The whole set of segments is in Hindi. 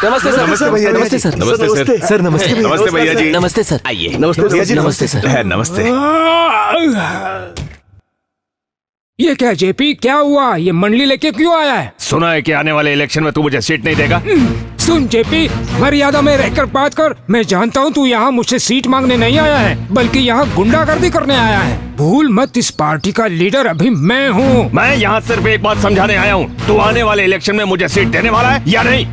नमस्ते सर। नमस्ते भैया। नमस्ते सर। नमस्ते सर। सर नमस्ते। नमस्ते भैया जी। नमस्ते सर। आइए। नमस्ते भैया जी। नमस्ते सर। नमस्ते। ये क्या जेपी, क्या हुआ? ये मंडली लेके क्यों आया है? सुना है कि आने वाले इलेक्शन में तू मुझे सीट नहीं देगा। सुन जेपी, मर्यादा में रहकर बात कर। मैं जानता हूँ तू यहाँ मुझसे सीट मांगने नहीं आया है, बल्कि यहाँ गुंडागर्दी करने आया है। भूल मत, इस पार्टी का लीडर अभी मैं हूँ। मैं यहाँ सिर्फ एक बात समझाने आया हूँ, तू आने वाले इलेक्शन में मुझे सीट देने वाला है या नहीं?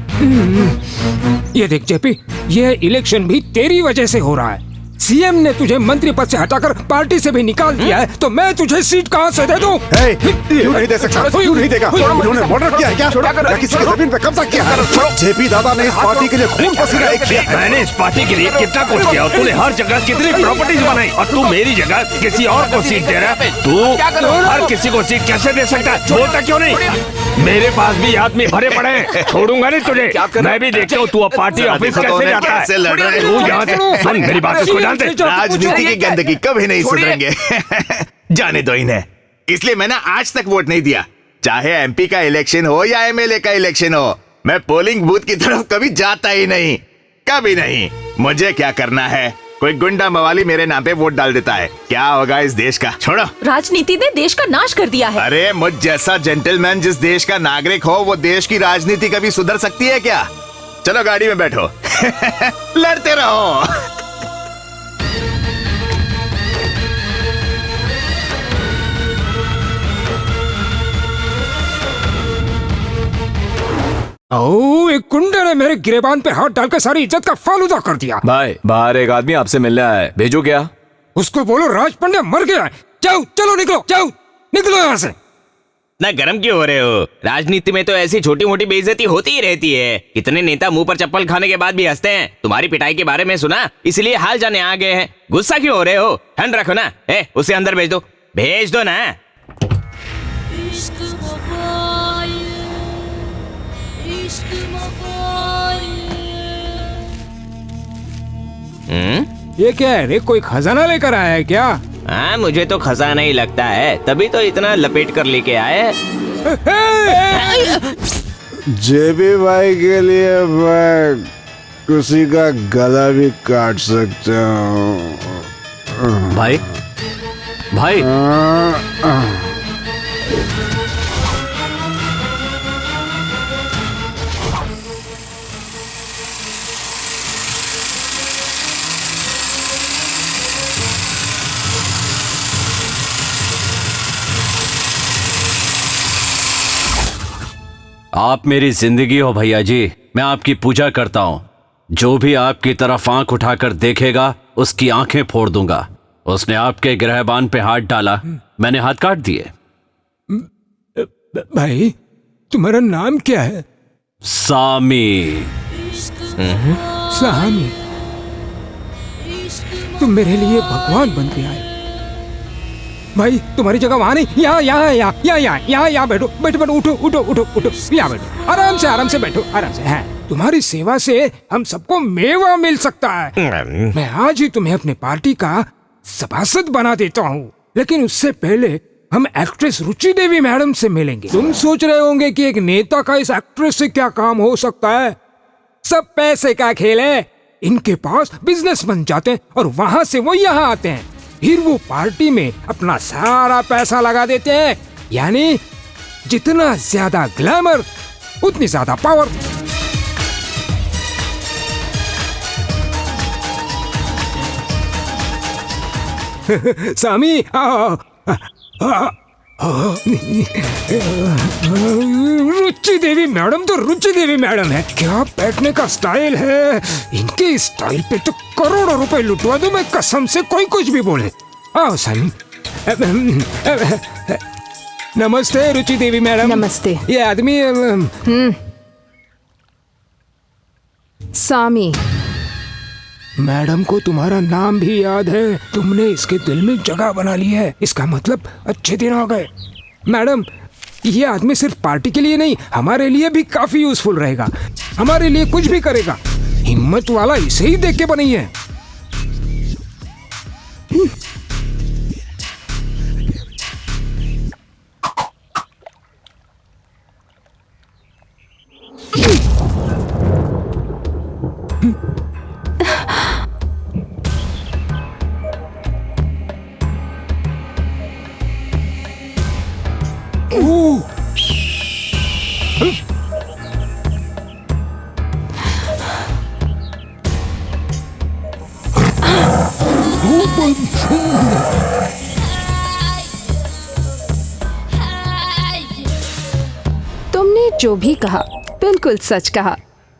ये देख जेपी, ये इलेक्शन भी तेरी वजह से हो रहा है। सीएम ने तुझे मंत्री पद से हटाकर पार्टी से भी निकाल दिया है, तो मैं तुझे सीट कहाँ से दे दूं? क्यों नहीं दे सकता? क्यों नहीं देगा? उन्होंने मर्डर किया है क्या? या किसी की जमीन पे कब्जा किया है? जेपी दादा ने इस पार्टी के लिए खून पसीना एक किया है। मैंने इस पार्टी के लिए कितना कुछ किया और तूने हर जगह कितनी प्रॉपर्टीज बनाई, और तू मेरी जगह किसी और को सीट दे रहा है। तू हर किसी को सीट कैसे दे सकता है? बोलता क्यों नहीं? मेरे पास भी आदमी भरे पड़े हैं, छोड़ूंगा नहीं तुझे। मैं भी देखता हूँ तू अब पार्टी ऑफिस कैसे जाता है। तू यहाँ से सुन मेरी बात, इसको जानते? राजनीति की गंदगी कभी नहीं सुधरेंगे। जाने दो इन्हें। इसलिए मैंने आज तक वोट नहीं दिया, चाहे एमपी का इलेक्शन हो या एमएलए का इलेक्शन हो। मैं पोलिंग बूथ की तरफ कभी जाता ही नहीं, कभी नहीं। मुझे क्या करना है? कोई गुंडा मवाली मेरे नाम पे वोट डाल देता है, क्या होगा इस देश का? छोड़ो। राजनीति ने देश का नाश कर दिया है। अरे मुझ जैसा जेंटलमैन जिस देश का नागरिक हो, वो देश की राजनीति कभी सुधर सकती है क्या? चलो गाड़ी में बैठो। लड़ते रहो। ओ, एक गुंडे ने मेरे गिरेबान पे हाथ डालकर सारी इज्जत का फालूदा कर दिया। भाई बाहर एक आदमी आपसे मिलने आया है, भेजो क्या? उसको बोलो राज पांड्या मर गया है। जाओ, चलो निकलो, जाओ निकलो यहाँ से। ना गरम क्यों हो रहे हो? राजनीति में तो ऐसी छोटी मोटी बेइज्जती होती ही रहती है। कितने नेता मुंह पर चप्पल खाने के बाद भी हंसते हैं। तुम्हारी पिटाई के बारे में सुना, इसलिए हाल जाने आ गए हैं। गुस्सा क्यों हो रहे हो? ठंड रखो ना। उसे अंदर भेज दो, भेज दो ना। ये क्या है रे, कोई खजाना लेकर आया है क्या? हाँ, मुझे तो खजाना ही लगता है, तभी तो इतना लपेट कर लेके आए। जेबी भाई के लिए मैं किसी का गला भी काट सकता हूँ। भाई भाई आप मेरी जिंदगी हो भैया जी, मैं आपकी पूजा करता हूँ। जो भी आपकी तरफ आंख उठाकर देखेगा उसकी आंखें फोड़ दूंगा। उसने आपके गिरहबान पे हाथ डाला, मैंने हाथ काट दिए। भाई तुम्हारा नाम क्या है? सामी। सामी, तुम मेरे लिए भगवान बन के आए। भाई तुम्हारी जगह वहाँ नहीं, यहाँ बैठो, बैठो, उठो उठो उठो उठो, यहाँ बैठो, आराम से बैठो, आराम से। है तुम्हारी सेवा से हम सबको मेवा मिल सकता है। मैं आज ही तुम्हें अपने पार्टी का सभासद बना देता हूँ, लेकिन उससे पहले हम एक्ट्रेस रुचि देवी मैडम से मिलेंगे। तुम सोच रहे होंगे कि एक नेता का इस एक्ट्रेस से क्या काम हो सकता है? सब पैसे का खेल है। इनके पास बिजनेस बन जाते हैं और वहाँ से वो यहाँ आते हैं, फिर वो पार्टी में अपना सारा पैसा लगा देते हैं। यानी जितना ज्यादा ग्लैमर उतनी ज्यादा पावर। सामी, रुचि देवी मैडम तो रुचि देवी मैडम है। क्या बैठने का स्टाइल है। इनके स्टाइल पे तो करोड़ों रुपए लुटवा दूं मैं, कसम से, कोई कुछ भी बोले। आओ सामी। नमस्ते रुचि देवी मैडम। नमस्ते। ये आदमी सामी। मैडम को तुम्हारा नाम भी याद है। तुमने इसके दिल में जगह बना ली है, इसका मतलब अच्छे दिन आ गए। मैडम, ये आदमी सिर्फ पार्टी के लिए नहीं, हमारे लिए भी काफी यूजफुल रहेगा। हमारे लिए कुछ भी करेगा। हिम्मत वाला इसे ही देख के बनी है। तुमने जो भी कहा बिल्कुल सच कहा।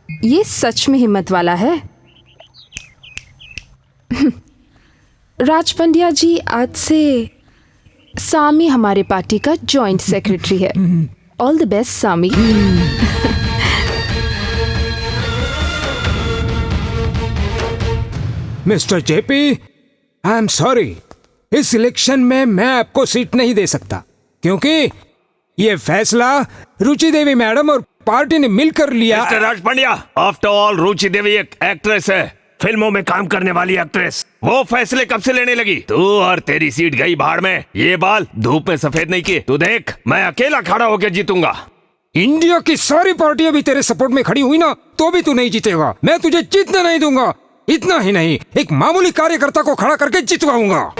ये सच में हिम्मत वाला है। राज पंड्या जी, आज से सामी हमारे पार्टी का जॉइंट सेक्रेटरी है। All the best Sami. Mister JP, I am sorry, इस इलेक्शन में मैं आपको सीट नहीं दे सकता, क्योंकि ये फैसला रुचि देवी मैडम और पार्टी ने मिलकर लिया। मिस्टर राज पंड्या, आफ्टर ऑल रुचि देवी एक एक्ट्रेस है, फिल्मों में काम करने वाली एक्ट्रेस। वो फैसले कब से लेने लगी? तू और तेरी सीट गई भाड़ में। ये बाल धूप में सफेद नहीं किए। तू देख, मैं अकेला खड़ा होकर जीतूंगा। इंडिया की सारी पार्टियां भी तेरे सपोर्ट में खड़ी हुई ना, तो भी तू नहीं जीतेगा। मैं तुझे जीतने नहीं दूंगा। इतना ही नहीं, एक मामूली कार्यकर्ता को खड़ा करके जितवाऊंगा।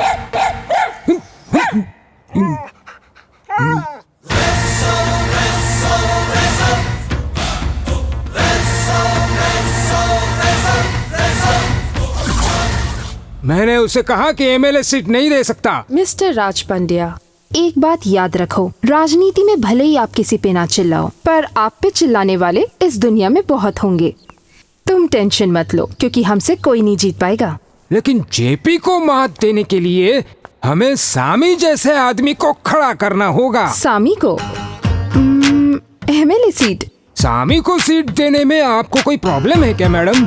मैंने उसे कहा कि एमएलए सीट नहीं दे सकता। मिस्टर राज पंड्या, एक बात याद रखो, राजनीति में भले ही आप किसी पे ना चिल्लाओ, पर आप पे चिल्लाने वाले इस दुनिया में बहुत होंगे। तुम टेंशन मत लो, क्योंकि हमसे कोई नहीं जीत पाएगा। लेकिन जेपी को मात देने के लिए हमें सामी जैसे आदमी को खड़ा करना होगा। सामी को एमएलए सीट? सामी को सीट देने में आपको कोई प्रॉब्लम है क्या मैडम?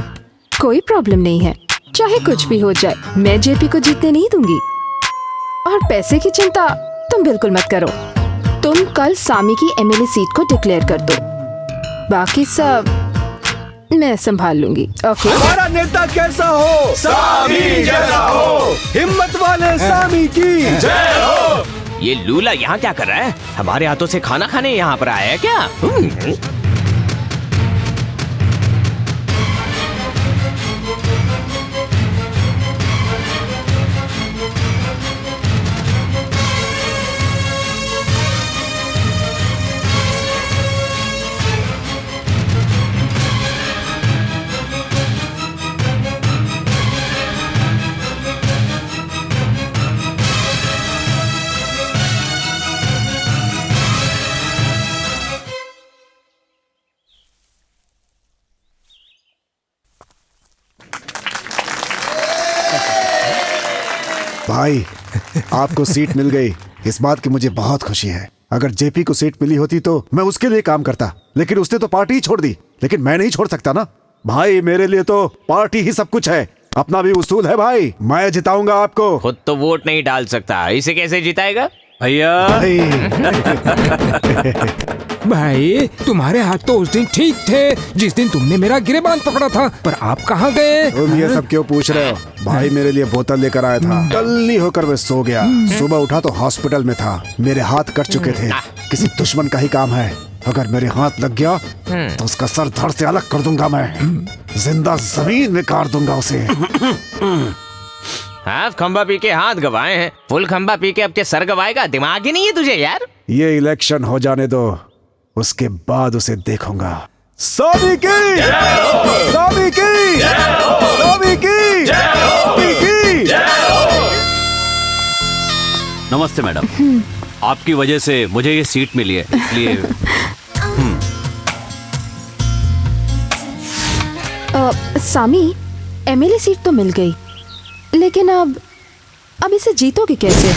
कोई प्रॉब्लम नहीं है, चाहे कुछ भी हो जाए, मैं जेपी को जीतने नहीं दूंगी। और पैसे की चिंता तुम बिल्कुल मत करो। तुम कल सामी की एमएलए सीट को डिक्लेयर कर दो, बाकी सब मैं संभाल लूंगी। ओके? हमारा नेता कैसा हो? सामी जैसा हो। हिम्मत वाले सामी की जय हो। ये लूला यहाँ क्या कर रहा है? हमारे हाथों से खाना खाने यहाँ पर आया है क्या? भाई, आपको सीट मिल गई, इस बात की मुझे बहुत खुशी है। अगर जेपी को सीट मिली होती तो मैं उसके लिए काम करता, लेकिन उसने तो पार्टी ही छोड़ दी। लेकिन मैं नहीं छोड़ सकता ना भाई, मेरे लिए तो पार्टी ही सब कुछ है। अपना भी उसूल है भाई, मैं जिताऊंगा आपको। खुद तो वोट नहीं डाल सकता, इसे कैसे जिताएगा? भैया भाई, तुम्हारे हाथ तो उस दिन ठीक थे जिस दिन तुमने मेरा गिरेबान पकड़ा था, पर आप कहाँ गए? तुम ये सब क्यों पूछ रहे हो? भाई मेरे लिए बोतल लेकर आया था, टल्ली होकर मैं सो गया। सुबह उठा तो हॉस्पिटल में था, मेरे हाथ कट चुके थे। किसी दुश्मन का ही काम है, अगर मेरे हाथ लग गया तो उसका सर धड़ से अलग कर दूंगा मैं, जिंदा जमीन में काट दूंगा उसे। हाफ खंबा पी के हाथ गवाए हैं, फुल खंबा पी के अब के सर गवाएगा? दिमाग ही नहीं है तुझे यार। ये इलेक्शन हो जाने दो, उसके बाद उसे देखूंगा। सामी की सामी की सामी की सामी की। नमस्ते मैडम, आपकी वजह से मुझे ये सीट मिली है, इसलिए सामी, एमएलए सीट तो मिल गई, लेकिन अब इसे जीतोगे कैसे?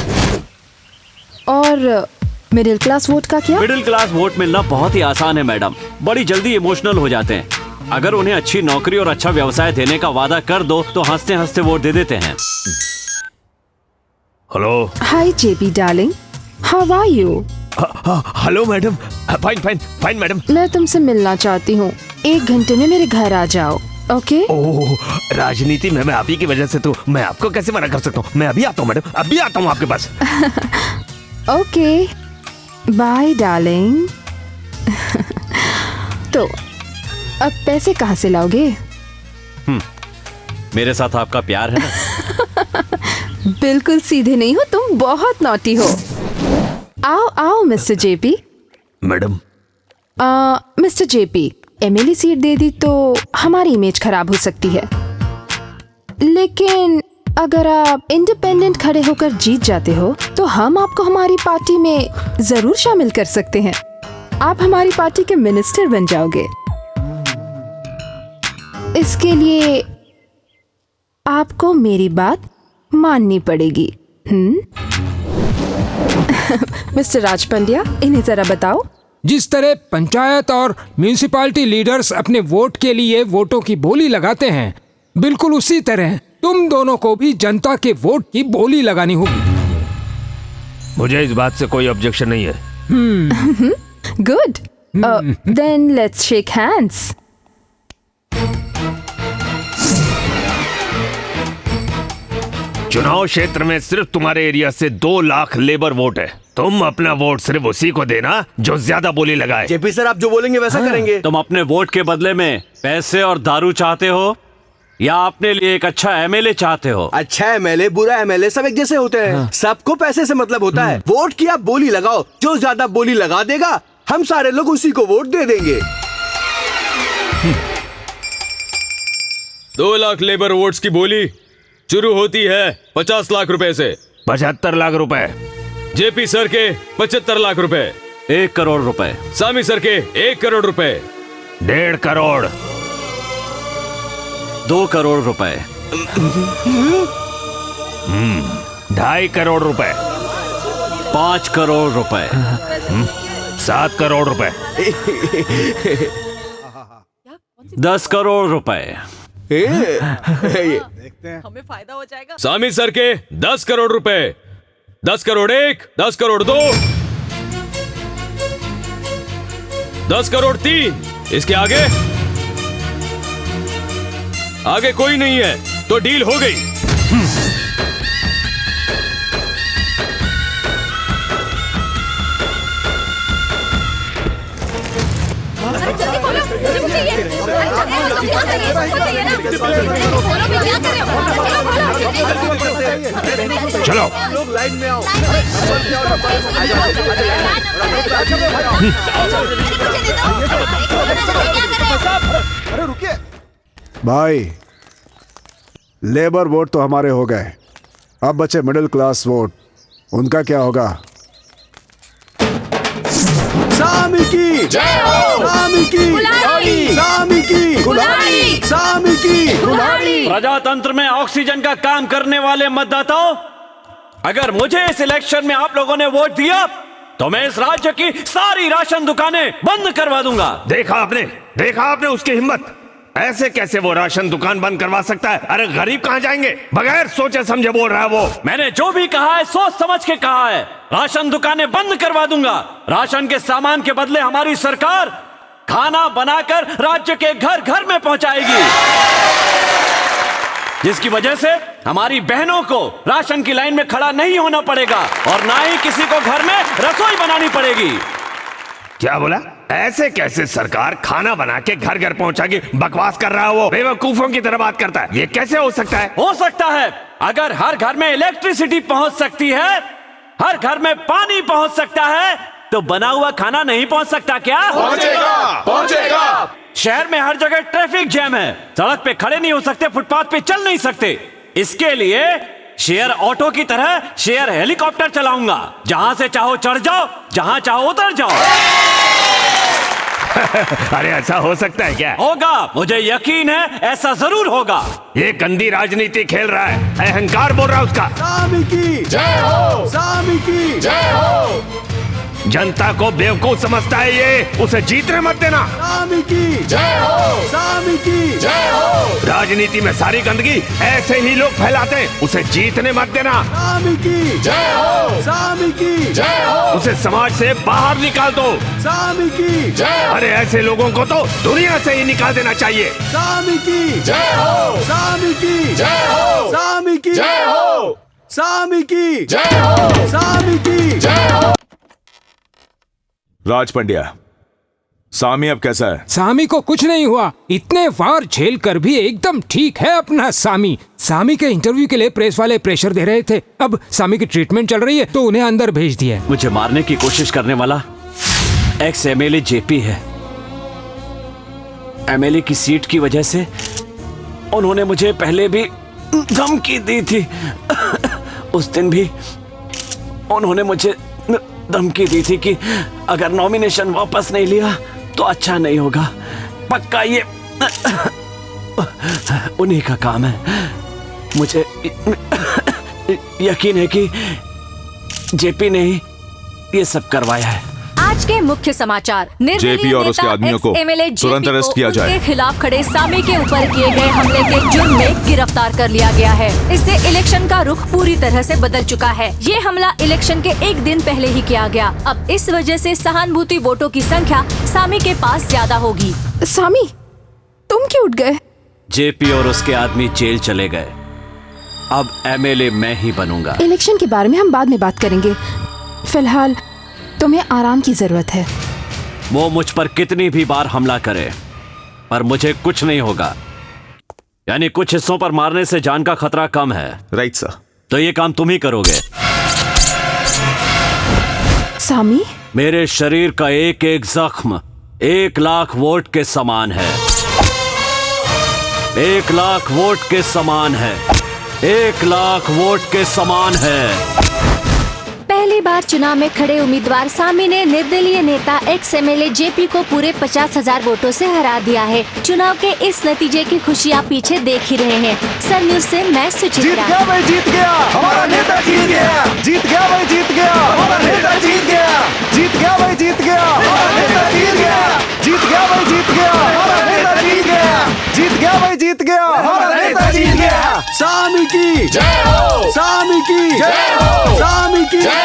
और मिडिल क्लास वोट का क्या? मिडिल क्लास वोट मिलना बहुत ही आसान है मैडम, बड़ी जल्दी इमोशनल हो जाते हैं। अगर उन्हें अच्छी नौकरी और अच्छा व्यवसाय देने का वादा कर दो तो हंसते हंसते वोट दे देते हैं। Hello. Hi JP darling, how are you? Hello madam. Fine fine fine madam. मैं तुमसे मिलना चाहती हूँ, 1 घंटे में मेरे घर आ जाओ। ओके? ओह, राजनीति में मैं आप ही की वजह से, तो मैं आपको कैसे मना कर सकता हूँ? मैं अभी आता हूँ मैडम, अभी आता हूँ आपके पास। Okay, bye darling. तो अब पैसे कहाँ से लाओगे? मेरे साथ आपका प्यार है ना? बिल्कुल सीधे नहीं हो तुम, बहुत नॉटी हो। आओ आओ mister JP. Madam, mister JP, MLA seat दे दी तो हमारी इमेज खराब हो सकती है, लेकिन अगर आप इंडिपेंडेंट खड़े होकर जीत जाते हो तो हम आपको हमारी पार्टी में जरूर शामिल कर सकते हैं। आप हमारी पार्टी के मिनिस्टर बन जाओगे। इसके लिए आपको मेरी बात माननी पड़ेगी। मिस्टर राज पंड्या, इन्हें जरा बताओ। जिस तरह पंचायत और म्यूनिसिपैलिटी लीडर्स अपने वोट के लिए वोटों की बोली लगाते हैं, बिल्कुल उसी तरह तुम दोनों को भी जनता के वोट की बोली लगानी होगी। मुझे इस बात से कोई ऑब्जेक्शन नहीं है। Good, then let's shake hands. चुनाव क्षेत्र में सिर्फ तुम्हारे एरिया से 2 लाख लेबर वोट है। तुम अपना वोट सिर्फ उसी को देना जो ज्यादा बोली लगाए। जेपी सर, आप जो बोलेंगे वैसा करेंगे। तुम अपने वोट के बदले में पैसे और दारू चाहते हो या अपने लिए एक अच्छा एमएलए चाहते हो? अच्छा एमएलए, बुरा एमएलए सब एक जैसे होते हैं। सबको पैसे से मतलब होता है। वोट की आप बोली लगाओ, जो ज्यादा बोली लगा देगा हम सारे लोग उसी को वोट दे देंगे। 2 लाख लेबर वोट्स की बोली शुरू होती है 50 लाख रुपए से। 75 लाख रुपए। जेपी सर के 75 लाख रुपए। 1 करोड़ रुपए। सामी सर के 1 करोड़ रुपए। 1.5 करोड़। 2 करोड़ रुपए। 2.5 करोड़ रुपए। 5 करोड़ रुपए। 7 करोड़ रुपए। 10 करोड़ रुपए। हमें फायदा हो जाएगा। सामी सर के 10 करोड़ रुपए। 10 करोड़ 1, 10 करोड़ 2, 10 करोड़ 3। इसके आगे आगे कोई नहीं है तो डील हो गई। चलो लोग लाइन में आओ। अरे रुकिए भाई, लेबर वोट तो हमारे हो गए, अब बचे मिडिल क्लास वोट, उनका क्या होगा? सामी की जय हो। सामी की गुलामी। सामी की गुलामी। सामी की गुलामी। प्रजातंत्र में ऑक्सीजन का काम करने वाले मतदाताओं, अगर मुझे इस इलेक्शन में आप लोगों ने वोट दिया तो मैं इस राज्य की सारी राशन दुकानें बंद करवा दूंगा। देखा आपने उसकी हिम्मत। ऐसे कैसे वो राशन दुकान बंद करवा सकता है? अरे गरीब कहाँ जाएंगे? बगैर सोचे समझे बोल रहा है वो। मैंने जो भी कहा है सोच समझ के कहा है। राशन दुकानें बंद करवा दूंगा। राशन के सामान के बदले हमारी सरकार खाना बनाकर राज्य के घर घर में पहुंचाएगी, जिसकी वजह से हमारी बहनों को राशन की लाइन में खड़ा नहीं होना पड़ेगा और ना ही किसी को घर में रसोई बनानी पड़ेगी। क्या बोला? ऐसे कैसे सरकार खाना बना के घर घर पहुंचाएगी? बकवास कर रहा है वो, बेवकूफों की तरह बात करता है। ये कैसे हो सकता है? हो सकता है। अगर हर घर में इलेक्ट्रिसिटी पहुंच सकती है, हर घर में पानी पहुंच सकता है, तो बना हुआ खाना नहीं पहुंच सकता क्या? पहुंचेगा। शहर में हर जगह ट्रैफिक जैम है, सड़क पे खड़े नहीं हो सकते, फुटपाथ पे चल नहीं सकते। इसके लिए शेयर ऑटो की तरह शेयर हेलीकॉप्टर चलाऊंगा। जहां से चाहो चढ़ जाओ, जहां चाहो उतर जाओ। अरे ऐसा हो सकता है क्या? होगा, मुझे यकीन है ऐसा जरूर होगा। ये गंदी राजनीति खेल रहा है, अहंकार बोल रहा है उसका। सामी की जय हो। सामी की जय हो। जनता को बेवकूफ समझता है ये, उसे जीतने मत देना। सामी की जय हो। सामी की जय हो। राजनीति में सारी गंदगी ऐसे ही लोग फैलाते हैं, उसे जीतने मत देना। सामी की जय हो। सामी की जय हो। उसे समाज से बाहर निकाल दो। सामी की जय हो। अरे ऐसे लोगों को तो दुनिया से ही निकाल देना चाहिए। सामी की जय हो। सामी की जय हो। सामी की जय हो। सामी की जय हो। सामी की जय हो। राज पंड्या, सामी अब कैसा है? सामी को कुछ नहीं हुआ, इतने वार झेल कर भी एकदम ठीक है अपना सामी। सामी के इंटरव्यू के लिए प्रेस वाले प्रेशर दे रहे थे, अब सामी की ट्रीटमेंट चल रही है तो उन्हें अंदर भेज दिया है। मुझे मारने की कोशिश करने वाला एक्स एमएलए जेपी है। एमएलए की सीट की वजह से उन्होंने मुझे पहले भी धमकी दी थी। उस दिन भी उन्होंने मुझे धमकी दी थी कि अगर नॉमिनेशन वापस नहीं लिया तो अच्छा नहीं होगा। पक्का ये उन्हीं का काम है। मुझे यकीन है कि जेपी ने ही ये सब करवाया है। आज के मुख्य समाचार, जेपी और उसके आदमियों को तुरंत अरेस्ट किया जाए। उनके खिलाफ खड़े सामी के ऊपर किए गए हमले के जुर्म में गिरफ्तार कर लिया गया है। इससे इलेक्शन का रुख पूरी तरह से बदल चुका है। ये हमला इलेक्शन के एक दिन पहले ही किया गया। अब इस वजह से सहानुभूति वोटों की संख्या सामी के पास ज्यादा होगी। सामी, तुम क्यों उठ गए? जेपी और उसके आदमी जेल चले गए, अब एमएलए मैं ही बनूंगा। इलेक्शन के बारे में हम बाद में बात करेंगे, फिलहाल तुम्हें आराम की जरूरत है। वो मुझ पर कितनी भी बार हमला करे पर मुझे कुछ नहीं होगा। यानी कुछ हिस्सों पर मारने से जान का खतरा कम है। Right sir. तो ये काम तुम ही करोगे। सामी, मेरे शरीर का एक एक जख्म 1 लाख वोट के समान है। 1 लाख वोट के समान है। 1 लाख वोट के समान है। पहली बार चुनाव में खड़े उम्मीदवार सामी ने निर्दलीय नेता एक्स एमएलए जेपी को पूरे 50,000 वोटों से हरा दिया है। चुनाव के इस नतीजे की खुशी आप पीछे देख ही रहे हैं। सर न्यूज से मैं सुचित्रा। जीत गया भाई, जीत गया हमारा नेता, जीत गया। जीत गया भाई, जीत गया हमारा नेता, जीत गया। जीत गया भाई, जीत गया हमारा नेता, जीत गया। जीत गया भाई, जीत गया हमारा नेता, जीत गया। जीत गया भाई, जीत गया हमारा नेता, जीत गया। सामी की जय हो, सामी की जय हो, सामी की जय हो।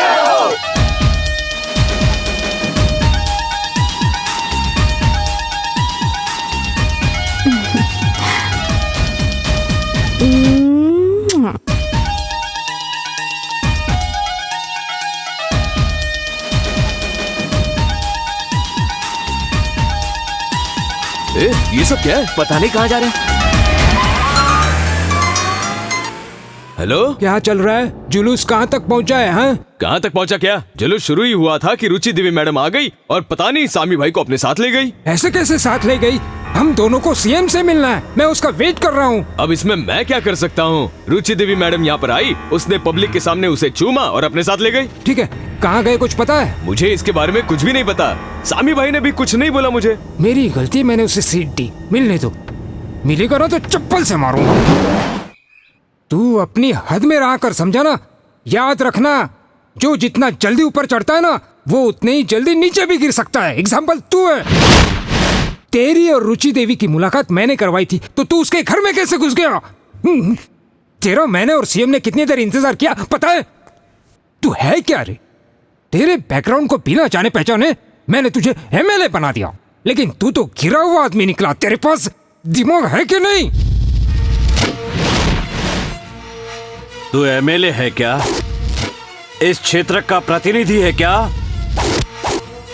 ये सब क्या है? पता नहीं कहाँ जा रहे हैं। हेलो, क्या चल रहा है? जुलूस कहाँ तक पहुँचा है? हाँ, कहाँ तक पहुँचा? क्या जुलूस शुरू ही हुआ था कि रुचि देवी मैडम आ गई और पता नहीं सामी भाई को अपने साथ ले गई। ऐसे कैसे साथ ले गई? हम दोनों को सीएम से मिलना है, मैं उसका वेट कर रहा हूँ। अब इसमें मैं क्या कर सकता हूँ? रुचि देवी मैडम यहाँ पर आई, उसने पब्लिक के सामने उसे चूमा और अपने साथ ले गई। ठीक है, कहाँ गए कुछ पता है? मुझे इसके बारे में कुछ भी नहीं पता। सामी भाई ने भी कुछ नहीं बोला मुझे। मेरी गलती, मैंने उसे सीट दी। मिलने दो, मिलेगा ना तो चप्पल से मारूंगा। तू अपनी हद में रहा कर, समझा ना? याद रखना, जो जितना जल्दी ऊपर चढ़ता है ना वो उतने ही जल्दी नीचे भी गिर सकता है। एग्जाम्पल तू है। तेरी और रुचि देवी की मुलाकात मैंने करवाई थी तो तू उसके घर में कैसे घुस गया? तेरा मैंने और सीएम ने कितनी देर इंतजार किया पता है? तू है क्या रे? तेरे बैकग्राउंड को बिना जाने पहचाने मैंने तुझे एमएलए बना दिया, लेकिन तू तो गिरा हुआ आदमी निकला। तेरे पास दिमाग है कि नहीं? तू एमएलए है क्या? इस क्षेत्र का प्रतिनिधि है क्या?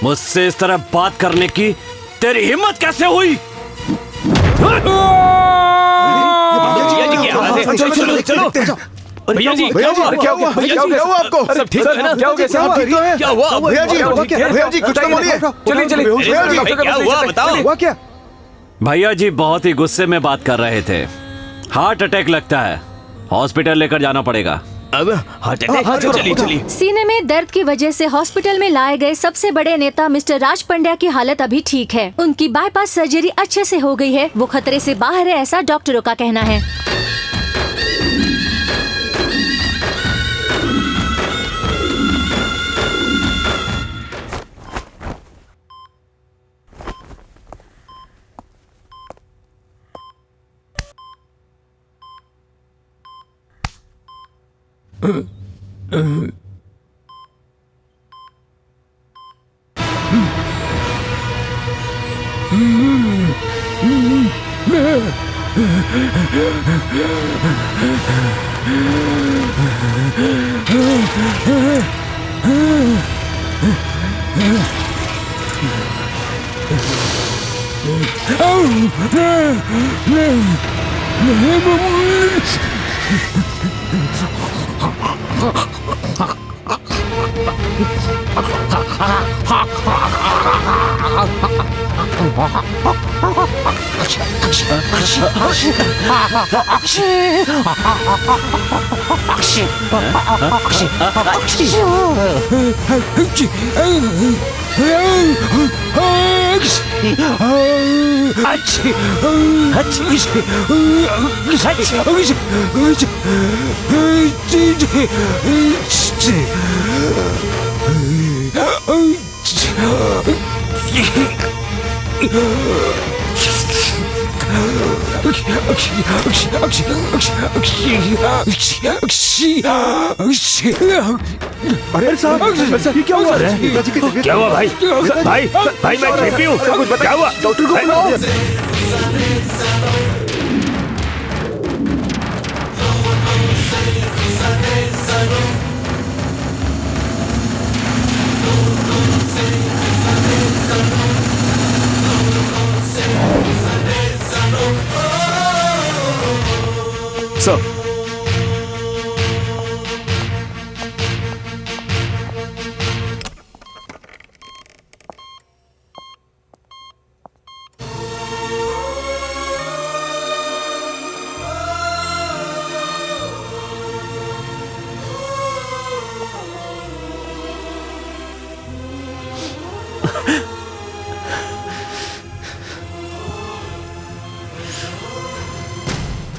मुझसे इस तरह बात करने की तेरी हिम्मत कैसे हुई? चलो चलो भैया जी, भैया जी, क्या हुआ? क्या हुआ आपको? सब ठीक है ना? क्या हो गया? सब ठीक तो है? क्या हुआ? भैया जी कुछ तो बोलिए। चलिए चलिए भैया जी, क्या हुआ बताओ। हुआ क्या? भैया जी बहुत ही गुस्से में बात कर रहे थे। हार्ट अटैक लगता है, हॉस्पिटल लेकर जाना पड़ेगा। अब हार्ट अटैक? चलिए चलिए। सीने में दर्द की वजह से हॉस्पिटल में लाए गए सबसे बड़े नेता मिस्टर राज पंड्या की हालत अभी ठीक है। उनकी बाईपास सर्जरी अच्छे से हो गई है, वो खतरे से बाहर है, ऐसा डॉक्टरों का कहना है। अरे साहब ये क्या हुआ? नेताजी की तबीयत क्या हुआ भाई? भाई भाई मैं ठीक भी हूँ। क्या हुआ? डॉक्टर को बुलाओ। सर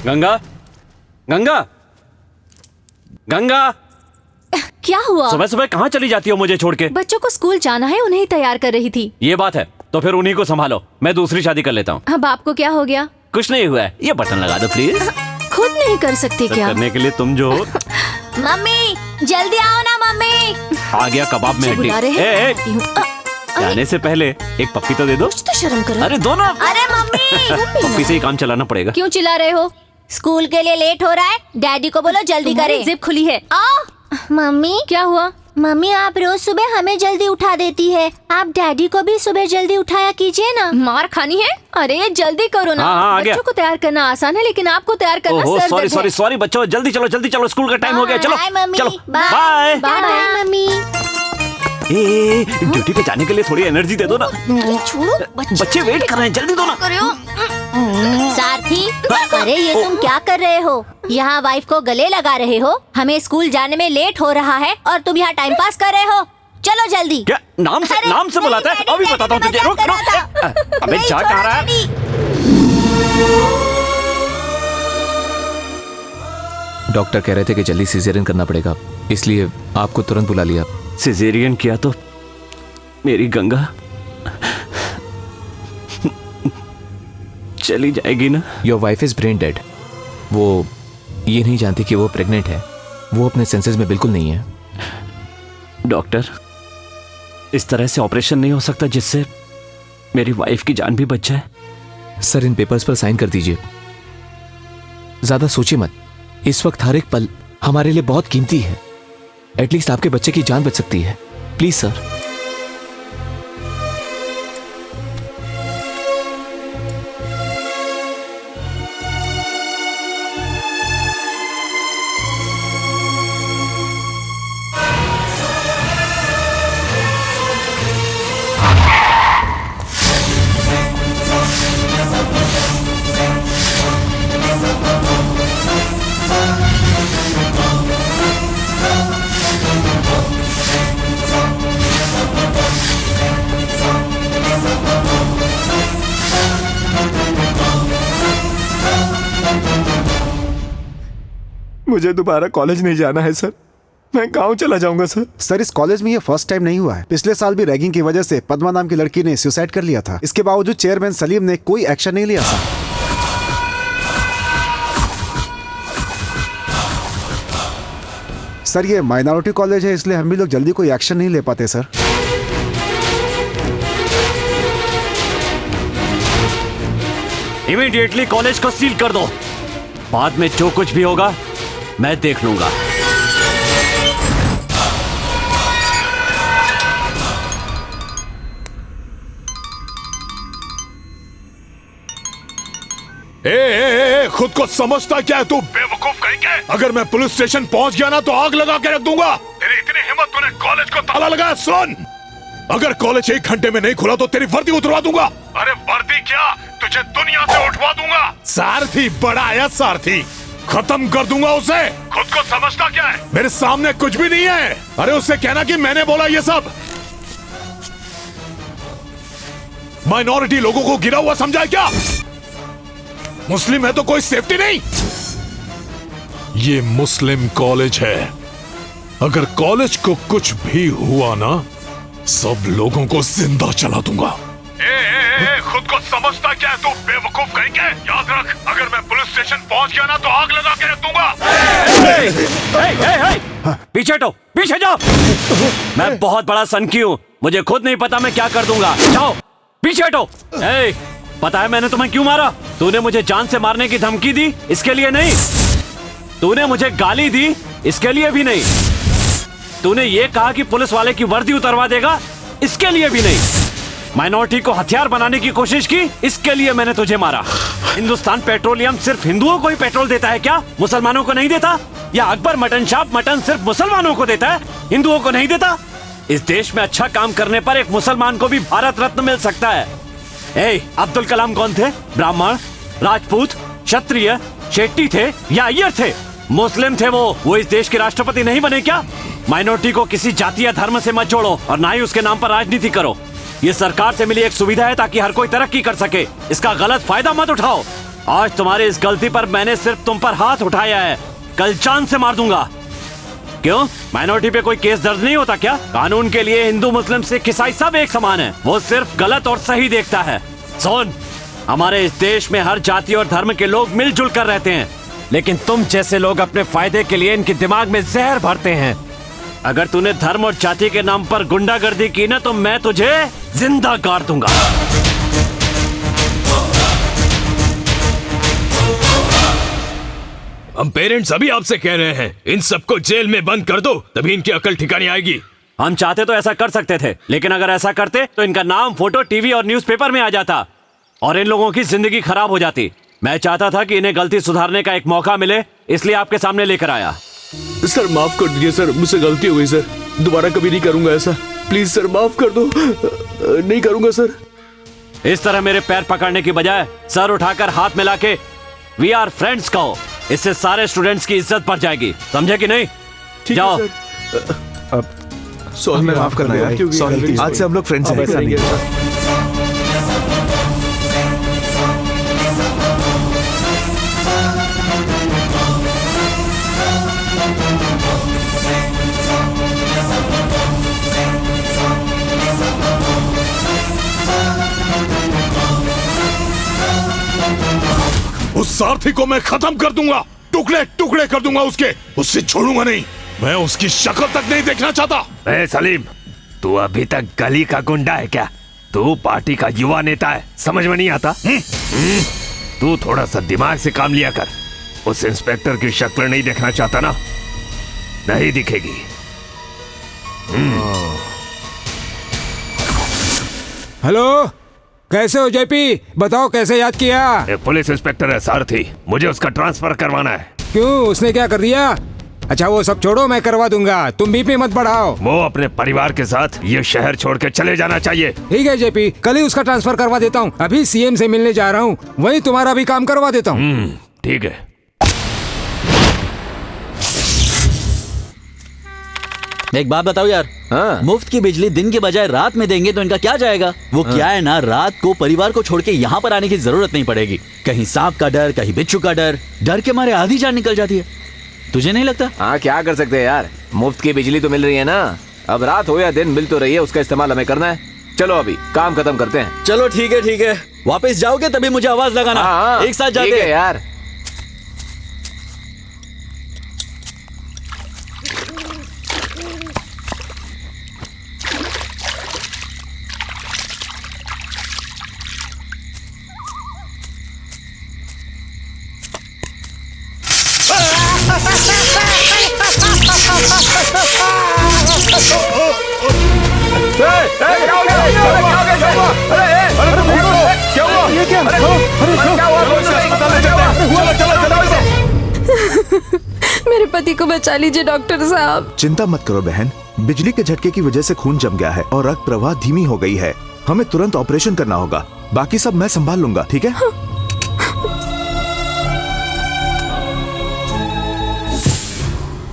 गंगा, गंगा, गंगा, क्या हुआ? सुबह सुबह कहाँ चली जाती हो मुझे छोड़ के? बच्चों को स्कूल जाना है, उन्हें ही तैयार कर रही थी। ये बात है तो फिर उन्हीं को संभालो, मैं दूसरी शादी कर लेता हूँ। अब आपको क्या हो गया? कुछ नहीं हुआ है, ये बटन लगा दो प्लीज। खुद नहीं कर सकती क्या? करने के लिए तुम जो हो। मम्मी जल्दी आओ ना मम्मी। आ गया कबाब में हड्डी। बुला रहे ए, हैं। जाने से पहले एक पप्पी तो दे दो। कुछ तो शर्म करो। अरे दो ना। अरे मम्मी पप्पी से ही काम चलाना पड़ेगा। क्यों चिल्ला रहे हो? स्कूल के लिए लेट हो रहा है, डैडी को बोलो जल्दी करे। जिप खुली है। मम्मी क्या हुआ? मम्मी आप रोज सुबह हमें जल्दी उठा देती है, आप डैडी को भी सुबह जल्दी उठाया कीजिए ना। मार खानी है? अरे जल्दी करो ना। हाँ, बच्चों को तैयार करना आसान है लेकिन आपको तैयार करना सर दर्द सॉरी है। सॉरी सॉरी बच्चों, जल्दी चलो स्कूल का टाइम हो गया। चलो बाय मम्मी, चलो bye bye. Bye mummy. Duty पे जाने के लिए थोड़ी एनर्जी दे दो ना। छोड़ो बच्चे वेट कर रहे हैं, जल्दी दो ना। सारथी, अरे ये तुम क्या कर रहे हो? यहाँ वाइफ को गले लगा रहे हो, हमें स्कूल जाने में लेट हो रहा है और तुम यहाँ टाइम पास कर रहे हो। चलो जल्दी। क्या नाम से बुलाता है? अभी बताता हूँ तुझे। रुक रुक। अबे जा कहाँ रहा है? डॉक्टर कह रहे थे कि जल्दी सिजेरियन करना पड़ेगा, इसलिए आपको तुरंत बुला लिया। सिजेरियन किया तो मेरी गंगा चली जाएगी ना? Your wife is brain dead. वो ये नहीं जानती कि वो प्रेग्नेंट है। वो अपने सेंसेस में बिल्कुल नहीं है। डॉक्टर, इस तरह से ऑपरेशन नहीं हो सकता जिससे मेरी वाइफ की जान भी बच जाए। सर इन पेपर्स पर साइन कर दीजिए। ज्यादा सोचिए मत, इस वक्त हर एक पल हमारे लिए बहुत कीमती है। एटलीस्ट आपके बच्चे की जान बच सकती है। Please sir. मुझे दोबारा कॉलेज नहीं जाना है सर, मैं गांव चला जाऊंगा सर। सर इस कॉलेज में ये फर्स्ट टाइम नहीं हुआ है। पिछले साल भी रैगिंग की वजह से पद्मा नाम की लड़की ने सुसाइड कर लिया था। इसके बावजूद चेयरमैन सलीम ने कोई एक्शन नहीं लिया सर। सर ये माइनॉरिटी कॉलेज है, इसलिए हम भी लोग जल्दी कोई एक्शन नहीं ले पाते सर। इमीडिएटली कॉलेज को सील कर दो। बाद में जो कुछ भी होगा मैं देख लूंगा। खुद को समझता क्या है तू बेवकूफ कहीं के? अगर मैं पुलिस स्टेशन पहुंच गया ना तो आग लगा के रख दूंगा। तेरी इतनी हिम्मत, तूने कॉलेज को ताला लगाया। सुन, अगर कॉलेज 1 घंटे में नहीं खुला तो तेरी वर्दी उतरवा दूंगा। अरे वर्दी क्या, तुझे दुनिया से उठवा दूंगा। सारथी बड़ा आया, सारथी खत्म कर दूंगा उसे। खुद को समझता क्या है? मेरे सामने कुछ भी नहीं है। अरे उससे कहना कि मैंने बोला ये सब। माइनॉरिटी लोगों को गिरा हुआ समझा है क्या? मुस्लिम है तो कोई सेफ्टी नहीं। ये मुस्लिम कॉलेज है। अगर कॉलेज को कुछ भी हुआ ना, सब लोगों को जिंदा चला दूंगा। खुद को समझता क्या है तू बेवकूफ कहीं के? याद रख, अगर मैं पुलिस स्टेशन पहुंच गया ना तो आग लगा के रख दूंगा। पीछे हटो, पीछे जाओ। मैं बहुत बड़ा सनकी हूँ, मुझे खुद नहीं पता मैं क्या कर दूंगा। जाओ पीछे हटो। पता है मैंने तुम्हें क्यों मारा? तूने मुझे जान से मारने की धमकी दी, इसके लिए नहीं। तूने मुझे गाली दी, इसके लिए भी नहीं। तूने ये कहा कि पुलिस वाले की वर्दी उतरवा देगा, इसके लिए भी नहीं। माइनॉरिटी को हथियार बनाने की कोशिश की, इसके लिए मैंने तुझे मारा। हिंदुस्तान पेट्रोलियम सिर्फ हिंदुओं को ही पेट्रोल देता है क्या? मुसलमानों को नहीं देता? या अकबर मटन शॉप मटन सिर्फ मुसलमानों को देता है, हिंदुओं को नहीं देता? इस देश में अच्छा काम करने पर एक मुसलमान को भी भारत रत्न मिल सकता है। अब्दुल कलाम कौन थे? ब्राह्मण, राजपूत, क्षत्रिय, शेट्टी थे या अय्यर थे? मुस्लिम थे वो इस देश के राष्ट्रपति नहीं बने क्या? माइनॉरिटी को किसी जाति या धर्म से मत जोड़ो और ना ही उसके नाम पर राजनीति करो। ये सरकार से मिली एक सुविधा है ताकि हर कोई तरक्की कर सके। इसका गलत फायदा मत उठाओ। आज तुम्हारी इस गलती पर मैंने सिर्फ तुम पर हाथ उठाया है, कल जान से मार दूंगा। क्यों, माइनॉरिटी पे कोई केस दर्ज नहीं होता क्या? कानून के लिए हिंदू मुस्लिम सिख ईसाई सब एक समान है, वो सिर्फ गलत और सही देखता है। सुन, हमारे इस देश में हर जाति और धर्म के लोग मिलजुल कर रहते हैं, लेकिन तुम जैसे लोग अपने फायदे के लिए इनके दिमाग में जहर भरते हैं। अगर तूने धर्म और जाति के नाम पर गुंडागर्दी की ना तो मैं तुझे जिंदा गाड़ दूंगा। हम पेरेंट्स अभी आपसे कह रहे हैं, इन सबको जेल में बंद कर दो, तभी इनकी अकल ठिकाने आएगी। हम चाहते तो ऐसा कर सकते थे, लेकिन अगर ऐसा करते तो इनका नाम फोटो टीवी और न्यूज़पेपर में आ जाता और इन लोगों की जिंदगी खराब हो जाती। मैं चाहता था कि इन्हें गलती सुधारने का एक मौका मिले, इसलिए आपके सामने लेकर आया। सर माफ कर दीजिए सर, मुझसे गलती हो गई सर, दोबारा कभी नहीं करूंगा ऐसा। प्लीज सर माफ कर दो। नहीं करूंगा सर। इस तरह मेरे पैर पकड़ने की बजाय सर उठाकर हाथ मिला के वी आर फ्रेंड्स कहो, इससे सारे स्टूडेंट्स की इज्जत बढ़ जाएगी, समझे कि नहीं? जाओ। हमें माफ करना यार, सॉरी, आज से हम लोग फ्रेंड्स हैं। उस सारथी को मैं खत्म कर दूंगा, टुकड़े टुकड़े कर दूंगा उससे छोड़ूंगा नहीं। मैं उसकी शक्ल तक नहीं देखना चाहता। सलीम, तू अभी तक गली का गुंडा है क्या? तू पार्टी का युवा नेता है, समझ में नहीं आता? तू थोड़ा सा दिमाग से काम लिया कर। उस इंस्पेक्टर की शक्ल नहीं देखना चाहता ना? नहीं दिखेगी। हेलो, कैसे हो जेपी? बताओ कैसे याद किया? ये पुलिस इंस्पेक्टर है सारथी, मुझे उसका ट्रांसफर करवाना है। क्यों, उसने क्या कर दिया? अच्छा वो सब छोड़ो, मैं करवा दूंगा, तुम बीपी मत बढ़ाओ। वो अपने परिवार के साथ ये शहर छोड़ के चले जाना चाहिए। ठीक है जेपी, कल ही उसका ट्रांसफर करवा देता हूँ। अभी सीएम से मिलने जा रहा हूँ, वहीं तुम्हारा भी काम करवा देता हूँ। ठीक है। एक बात बताओ यार, मुफ्त की बिजली दिन के बजाय रात में देंगे तो इनका क्या जाएगा? वो क्या है ना, रात को परिवार को छोड़ के यहाँ पर आने की जरूरत नहीं पड़ेगी। कहीं सांप का डर, कहीं बिच्छू का डर के मारे आधी जान निकल जाती है। तुझे नहीं लगता? हाँ, क्या कर सकते हैं यार, मुफ्त की बिजली तो मिल रही है ना। अब रात हो या दिन मिल तो रही है, उसका इस्तेमाल हमें करना है। चलो अभी काम खत्म करते हैं। चलो ठीक है, वापस जाओगे तभी मुझे आवाज लगाना। एक साथ जाते हैं यार। क्या हुआ? बचा लीजिए डॉक्टर साहब। चिंता मत करो बहन, बिजली के झटके की वजह से खून जम गया है और रक्त प्रवाह धीमी हो गई है। हमें तुरंत ऑपरेशन करना होगा, बाकी सब मैं संभाल लूंगा, ठीक है?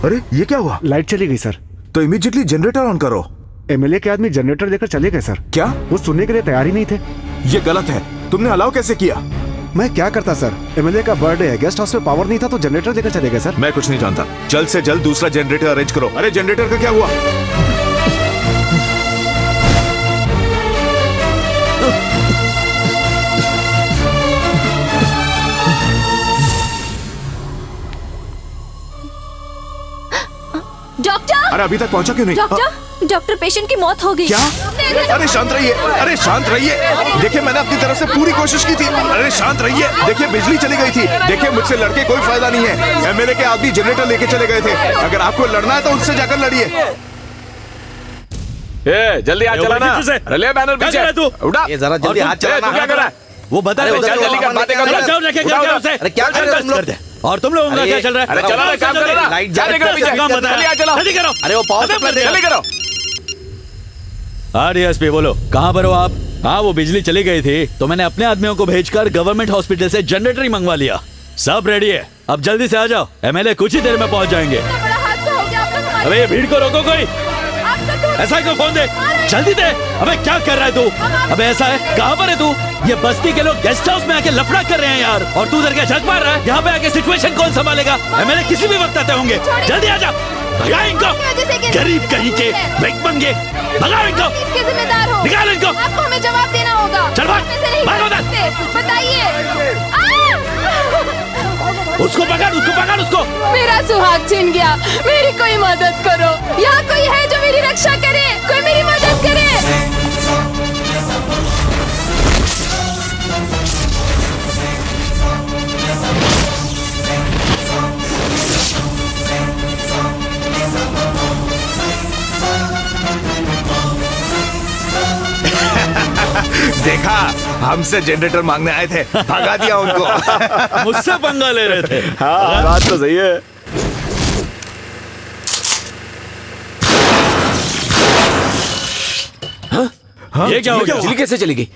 अरे ये क्या हुआ? लाइट चली गई सर। तो इमीडिएटली जनरेटर ऑन करो। एमएलए के आदमी जनरेटर लेकर चले गए सर। क्या? वो सुनने के लिए तैयार ही नहीं थे। ये गलत है, तुमने अलाउ कैसे किया? मैं क्या करता सर, एमएलए का बर्थडे है, गेस्ट हाउस में पावर नहीं था तो जनरेटर लेकर चले गए सर। मैं कुछ नहीं जानता, जल्द से जल्द दूसरा जनरेटर अरेंज करो। अरे जनरेटर का क्या हुआ? डॉक्टर! अरे अभी तक पहुंचा क्यों नहीं? डॉक्टर, पेशेंट की मौत हो गई। क्या? अरे शांत रहिए, अरे शांत रहिए। देखिए मैंने अपनी तरफ से पूरी कोशिश की थी। अरे शांत रहिए, देखिए बिजली चली गई थी। देखिए मुझसे लड़के कोई फायदा नहीं है। एमएलए के आदमी जनरेटर लेके चले गए थे। अगर आपको लड़ना है तो उनसे जाकर लड़िए। जल्दी हाथ चलाना। ले बैनर पीछे तू उठा। ये जरा जल्दी हाथ चलाना। तू क्या कर रहा है? वो बता अरे जल्दी कर, बातें कर। अरे क्या कर रहे हो तुम लोग? और तुम लोगों का क्या चल रहा है? अरे चला काम कर रहा। लाइट जा रही है, जल्दी हाथ चलाओ। जल्दी करो। अरे वो पावर सप्लाई दे। जल्दी करो। हाँ डीएसपी बोलो, कहाँ पर हो आप? हाँ वो बिजली चली गई थी तो मैंने अपने आदमियों को भेजकर गवर्नमेंट हॉस्पिटल से जनरेटर ही मंगवा लिया। सब रेडी है, अब जल्दी से आ जाओ। एमएलए कुछ ही देर में पहुंच जाएंगे। अबे ये भीड़ को रोको कोई। ऐसा क्यों फोन दे? जल्दी दे। अबे क्या कर रहा है तू? अबे ऐसा है, कहाँ पर है तू? ये बस्ती के लोग गेस्ट हाउस में आके लफड़ा कर रहे हैं यार, और तू उधर के झक मार रहा है। यहाँ पे आके सिचुएशन कौन संभालेगा? एमएलए किसी भी वक्त आते होंगे। जल्दी आ जा, भगा इनको। गरीब कहीं के भिख मंगे, भगाओ इनको। इसके जिम्मेदार हो, निकालो इनको। आपको हमें जवाब देना होगा। चल भाग, भाग उधर। बताइए। उसको पकड़, उसको पकड़, उसको। मेरा सुहाग छिन गया, मेरी कोई मदद करो। यहाँ कोई है जो मेरी रक्षा करे? कोई मेरी मदद करे। देखा, हमसे जनरेटर मांगने आए थे, भगा दिया उनको। मुझसे पंगा ले रहे थे। हाँ बात तो सही है। ये क्या हो गया? बिजली कैसे चली गई?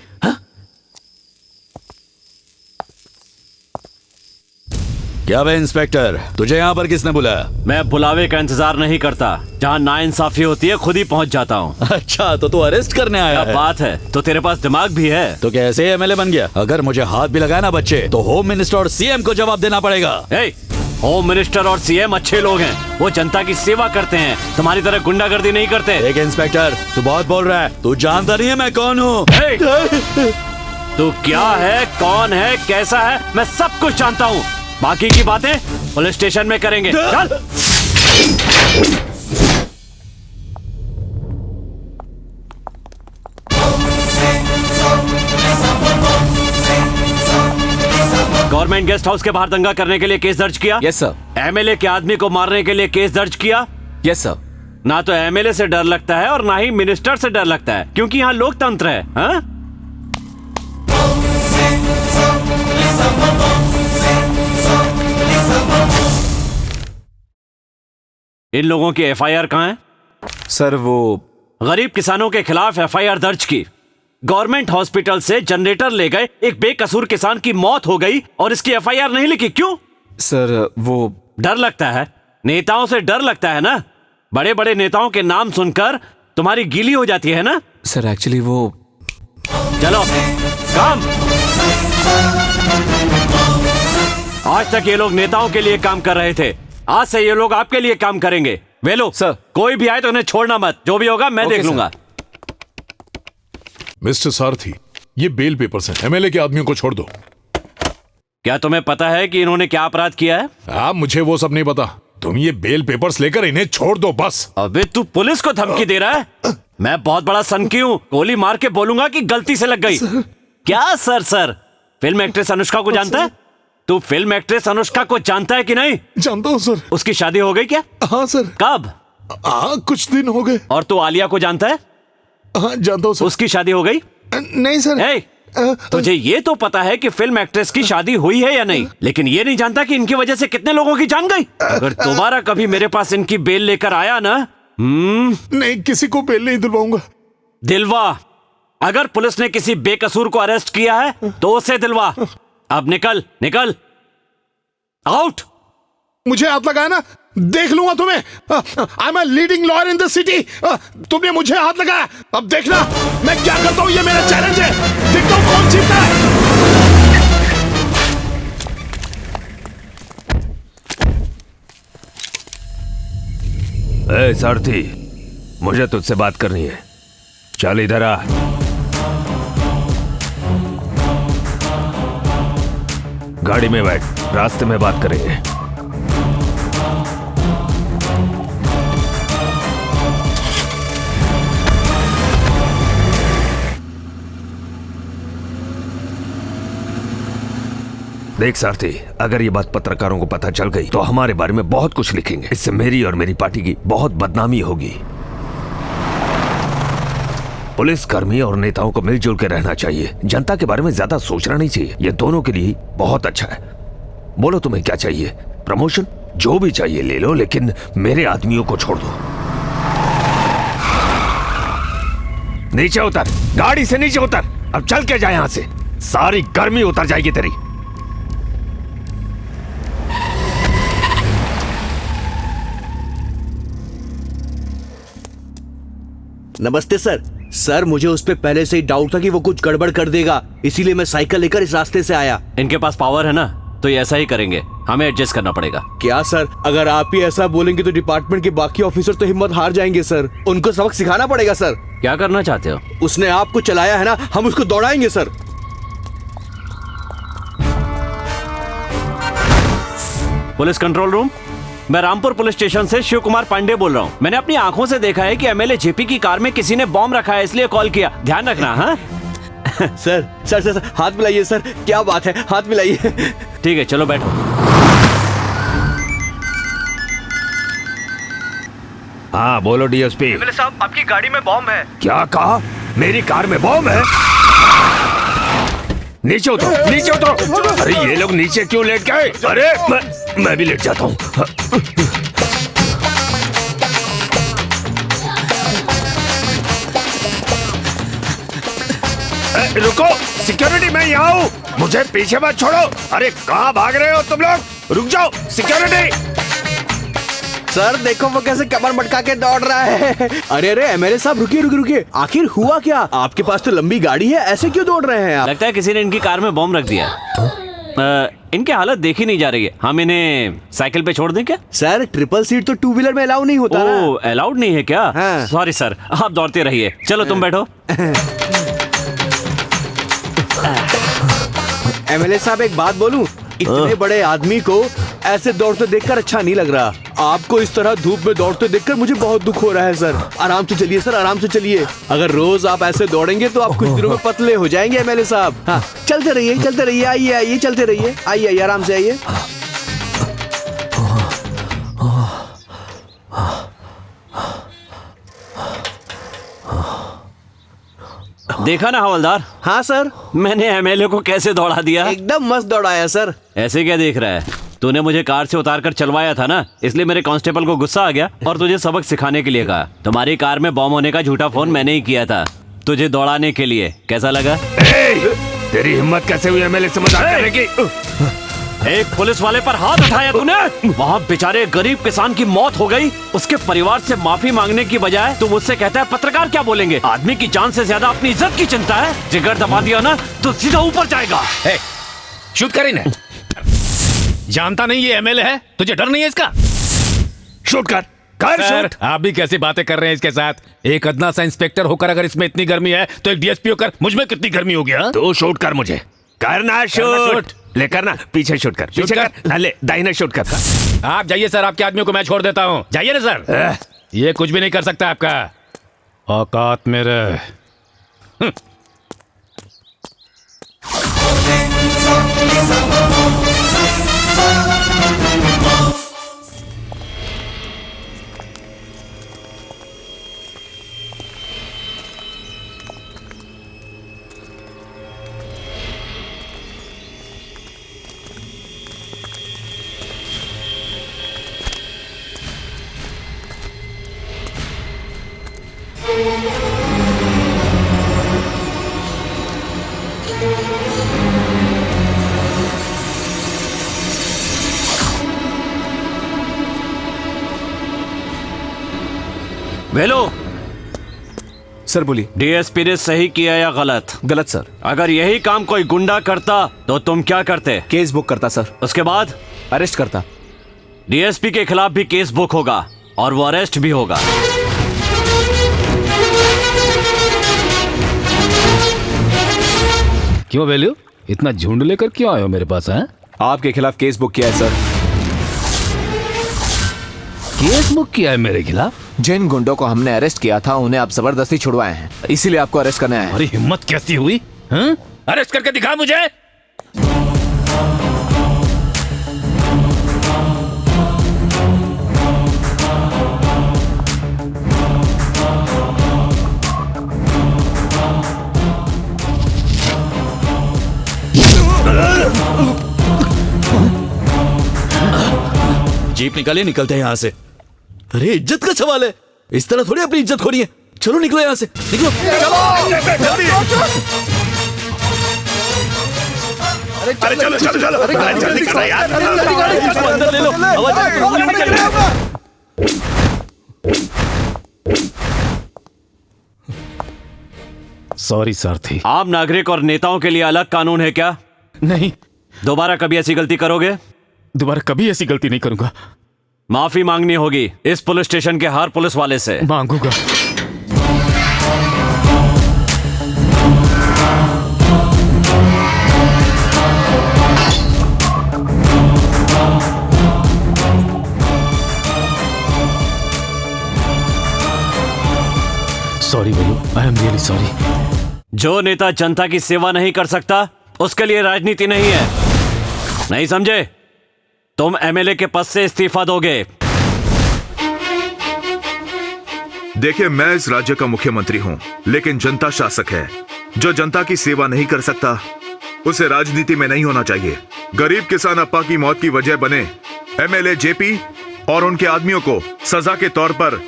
क्या बे इंस्पेक्टर, तुझे यहाँ पर किसने बुलाया? मैं बुलावे का इंतजार नहीं करता, जहाँ नाइंसाफी होती है खुद ही पहुँच जाता हूँ। अच्छा तो तू अरेस्ट करने आया है? बात है तो तेरे पास दिमाग भी है? तो कैसे एमएलए बन गया? अगर मुझे हाथ भी लगाया ना बच्चे, तो होम मिनिस्टर और सीएम को जवाब देना पड़ेगा। होम मिनिस्टर और सीएम अच्छे लोग हैं, वो जनता की सेवा करते हैं, तुम्हारी तरह गुंडागर्दी नहीं करते। एक इंस्पेक्टर, तू बहुत बोल रहा है। तू जानता नहीं है मैं कौन हूँ? तू क्या है, कौन है, कैसा है, मैं सब कुछ जानता हूँ। बाकी की बातें पुलिस स्टेशन में करेंगे। चल। गवर्नमेंट गेस्ट हाउस के बाहर दंगा करने के लिए केस दर्ज किया? Yes sir. एमएलए के आदमी को मारने के लिए केस दर्ज किया? Yes sir. ना तो एमएलए से डर लगता है और ना ही मिनिस्टर से डर लगता है, क्योंकि यहाँ लोकतंत्र है। हाँ? इन लोगों की एफआईआर कहाँ है? सर वो गरीब किसानों के खिलाफ एफआईआर दर्ज की, गवर्नमेंट हॉस्पिटल से जनरेटर ले गए, एक बेकसूर किसान की मौत हो गई और इसकी एफआईआर नहीं लिखी, क्यों? सर वो डर लगता है, नेताओं से डर लगता है ना? बड़े बड़े नेताओं के नाम सुनकर तुम्हारी गीली हो जाती है ना? सर एक्चुअली वो चलो काम। आज तक ये लोग नेताओं के लिए काम कर रहे थे, आज से ये लोग आपके लिए काम करेंगे। वे लो सर, कोई भी आए तो उन्हें छोड़ना मत, जो भी होगा मैं देख लूंगा। मिस्टर सारथी, ये बेल पेपर्स हैं, एमएलए के आदमियों को छोड़ दो। क्या तुम्हें पता है कि इन्होंने क्या अपराध किया है? हाँ मुझे वो सब नहीं पता, तुम ये बेल पेपर्स लेकर इन्हें छोड़ दो बस। अबे तू पुलिस को धमकी दे रहा है? मैं बहुत बड़ा सनकी हूँ, गोली मार के बोलूंगा कि गलती से लग गई। क्या सर? फिल्म एक्ट्रेस अनुष्का को जानता है? तू फिल्म एक्ट्रेस अनुष्का को जानता है कि नहीं? जानता हूँ सर। उसकी शादी हो गई क्या? हाँ सर। कब? हाँ कुछ दिन हो गए। और तू आलिया को जानता है? हाँ जानता हूँ सर। उसकी शादी हो गई? नहीं सर। तुझे ये तो पता है कि फिल्म एक्ट्रेस की शादी हुई है या नहीं, लेकिन ये नहीं जानता कि इनकी वजह से कितने लोगों की जान गई। अगर दोबारा कभी मेरे पास इनकी बेल लेकर आया ना, नहीं, किसी को बेल नहीं दिलवाऊंगा। दिलवा। अगर पुलिस ने किसी बेकसूर को अरेस्ट किया है तो उसे दिलवा। अब निकल निकल, आउट। मुझे हाथ लगाया ना, देख लूंगा तुम्हें। I am a leading lawyer in the city. तुमने मुझे हाथ लगाया, अब देखना मैं क्या करता हूं। ये मेरा चैलेंज है, देखता हूं कौन जीतता है। ए सारथी, मुझे तुझसे बात करनी है। चल इधर आ। गाड़ी में बैठ, रास्ते में बात करेंगे। देख सारथी, अगर ये बात पत्रकारों को पता चल गई तो हमारे बारे में बहुत कुछ लिखेंगे। इससे मेरी और मेरी पार्टी की बहुत बदनामी होगी। पुलिसकर्मी और नेताओं को मिलजुल के रहना चाहिए, जनता के बारे में ज्यादा सोचना नहीं चाहिए। ये दोनों के लिए बहुत अच्छा है। बोलो तुम्हें क्या चाहिए? प्रमोशन? जो भी चाहिए ले लो, लेकिन मेरे आदमियों को छोड़ दो। नीचे उतर, गाड़ी से नीचे उतर। अब चल के जा यहां से, सारी गर्मी उतर जाएगी तेरी। नमस्ते सर। सर, मुझे उस पे पहले से ही डाउट था कि वो कुछ गड़बड़ कर देगा, इसीलिए मैं साइकिल लेकर इस रास्ते से आया। इनके पास पावर है ना, तो ये ऐसा ही करेंगे। हमें एडजस्ट करना पड़ेगा। क्या सर, अगर आप ही ऐसा बोलेंगे तो डिपार्टमेंट के बाकी ऑफिसर तो हिम्मत हार जाएंगे सर। उनको सबक सिखाना पड़ेगा सर। क्या करना चाहते हो? उसने आपको चलाया है ना, हम उसको दौड़ाएंगे सर। पुलिस कंट्रोल रूम, मैं रामपुर पुलिस स्टेशन से शिव कुमार पांडे बोल रहा हूँ। मैंने अपनी आंखों से देखा है कि एमएलए जेपी की कार में किसी ने बॉम्ब रखा है, इसलिए कॉल किया। ध्यान रखना। हाँ सर सर सर हाथ मिलाइए सर। क्या बात है, हाथ मिलाइए। ठीक है, चलो बैठो। हाँ बोलो डीएसपी। एमएलए साहब, आपकी गाड़ी में बॉम्ब है। क्या कहा? मेरी कार में बॉम्ब है? नीचे उतरो, नीचे उतरो। अरे ये लोग नीचे क्यों लेट गए? अरे मैं भी लेट जाता हूँ। रुको, सिक्योरिटी, मैं यहाँ हूँ, मुझे पीछे मत छोड़ो। अरे कहाँ भाग रहे हो तुम लोग? रुक जाओ सिक्योरिटी। सर देखो वो कैसे कमर मटका के दौड़ रहा है। अरे अरे एमएलए साहब, रुकिए रुकिए रुकिए, आखिर हुआ क्या? आपके पास तो लंबी गाड़ी है, ऐसे क्यों दौड़ रहे हैं आप? लगता है किसी ने इनकी कार में बॉम्ब रख दिया। इनकी हालत देखी नहीं जा रही है। हम इन्हें साइकिल पे छोड़ दें क्या? सर ट्रिपल सीट तो टू व्हीलर में अलाउ नहीं होता। ओह, अलाउड नहीं है क्या? हाँ। सॉरी सर, आप दौड़ते रहिए। चलो तुम बैठो। एमएलए साहब एक बात बोलूं, इतने बड़े आदमी को ऐसे दौड़ते देखकर अच्छा नहीं लग रहा। आपको इस तरह धूप में दौड़ते देखकर मुझे बहुत दुख हो रहा है सर। आराम से चलिए सर, आराम से चलिए। अगर रोज आप ऐसे दौड़ेंगे तो आप कुछ दिनों में पतले हो जाएंगे एमएलए साहब। हाँ चलते रहिए, चलते रहिए। आइए आइए, चलते रहिए। आइए आइए, आराम से आइए। देखा ना हवलदार? हाँ सर, मैंने एमएलए को कैसे दौड़ा दिया। एकदम मस्त दौड़ाया सर। ऐसे क्या देख रहा है? तूने मुझे कार से उतार कर चलवाया था ना, इसलिए मेरे कांस्टेबल को गुस्सा आ गया और तुझे सबक सिखाने के लिए कहा। तुम्हारी कार में बॉम्ब होने का झूठा फोन मैंने ही किया था, तुझे दौड़ाने के लिए। कैसा लगा? तेरी हिम्मत कैसे हुई एमएलए से मजाक करने की? एक पुलिस वाले पर हाथ उठाया तूने। वहाँ बेचारे गरीब किसान की मौत हो गई, उसके परिवार से माफी मांगने की बजाय तू मुझसे कहता है पत्रकार क्या बोलेंगे। आदमी की जान से ज्यादा अपनी इज्जत की चिंता है। जिगर दबा दिया ना तो सीधा ऊपर जाएगा। शूट करी ना। जानता नहीं ये एमएलए है, तुझे डर नहीं है इसका? शूट कर, कर शूट। आप भी कैसी बातें कर रहे हैं इसके साथ? एक अदना सा इंस्पेक्टर होकर अगर इसमें इतनी गर्मी है तो एक डीएसपी होकर मुझ में कितनी गर्मी हो गया? तो शूट कर, मुझे करना शूट। ले करना, पीछे शूट कर, पीछे कर। ले दाहिने शूट कर। आप जाइए सर, आपके आदमियों को मैं छोड़ देता हूँ। जाइए ना सर। ये कुछ भी नहीं कर सकता आपका औकात मेरे। वेलो, सर बोलिए। डीएसपी ने सही किया या गलत? गलत सर। अगर यही काम कोई गुंडा करता तो तुम क्या करते? केस बुक करता सर। उसके बाद अरेस्ट करता। डीएसपी के खिलाफ भी केस बुक होगा और वो अरेस्ट भी होगा। क्यों वैल्यू, इतना झुंड लेकर क्यों आए हो मेरे पास? हैं? आपके खिलाफ केस बुक किया है सर। केस बुक किया है मेरे खिलाफ? जिन गुंडों को हमने अरेस्ट किया था उन्हें आप जबरदस्ती छुड़वाए हैं, इसीलिए आपको अरेस्ट करने आए हैं। अरे हिम्मत कैसी हुई? हैं? अरेस्ट करके दिखा मुझे। जीप निकालिए, निकलते हैं यहाँ से। अरे इज्जत का सवाल है, इस तरह थोड़ी अपनी इज्जत खोनी है। चलो निकलो यहाँ से, निकलो। अरे चलो चलो चलो, अरे जल्दी करो यार। अंदर ले लो, सॉरी सारथी। आम नागरिक और नेताओं के लिए अलग कानून है क्या? नहीं। दोबारा कभी ऐसी गलती करोगे? दोबारा कभी ऐसी गलती नहीं करूंगा। माफी मांगनी होगी इस पुलिस स्टेशन के हर पुलिस वाले से। मांगूंगा। सॉरी भैया, आई एम रियली सॉरी। जो नेता जनता की सेवा नहीं कर सकता उसके लिए राजनीति नहीं है, नहीं समझे? तुम एमएलए के पद से इस्तीफा दोगे। देखिए, मैं इस राज्य का मुख्यमंत्री हूं, लेकिन जनता शासक है। जो जनता की सेवा नहीं कर सकता उसे राजनीति में नहीं होना चाहिए। गरीब किसान अप्पा की मौत की वजह बने एमएलए जेपी और उनके आदमियों को सजा के तौर पर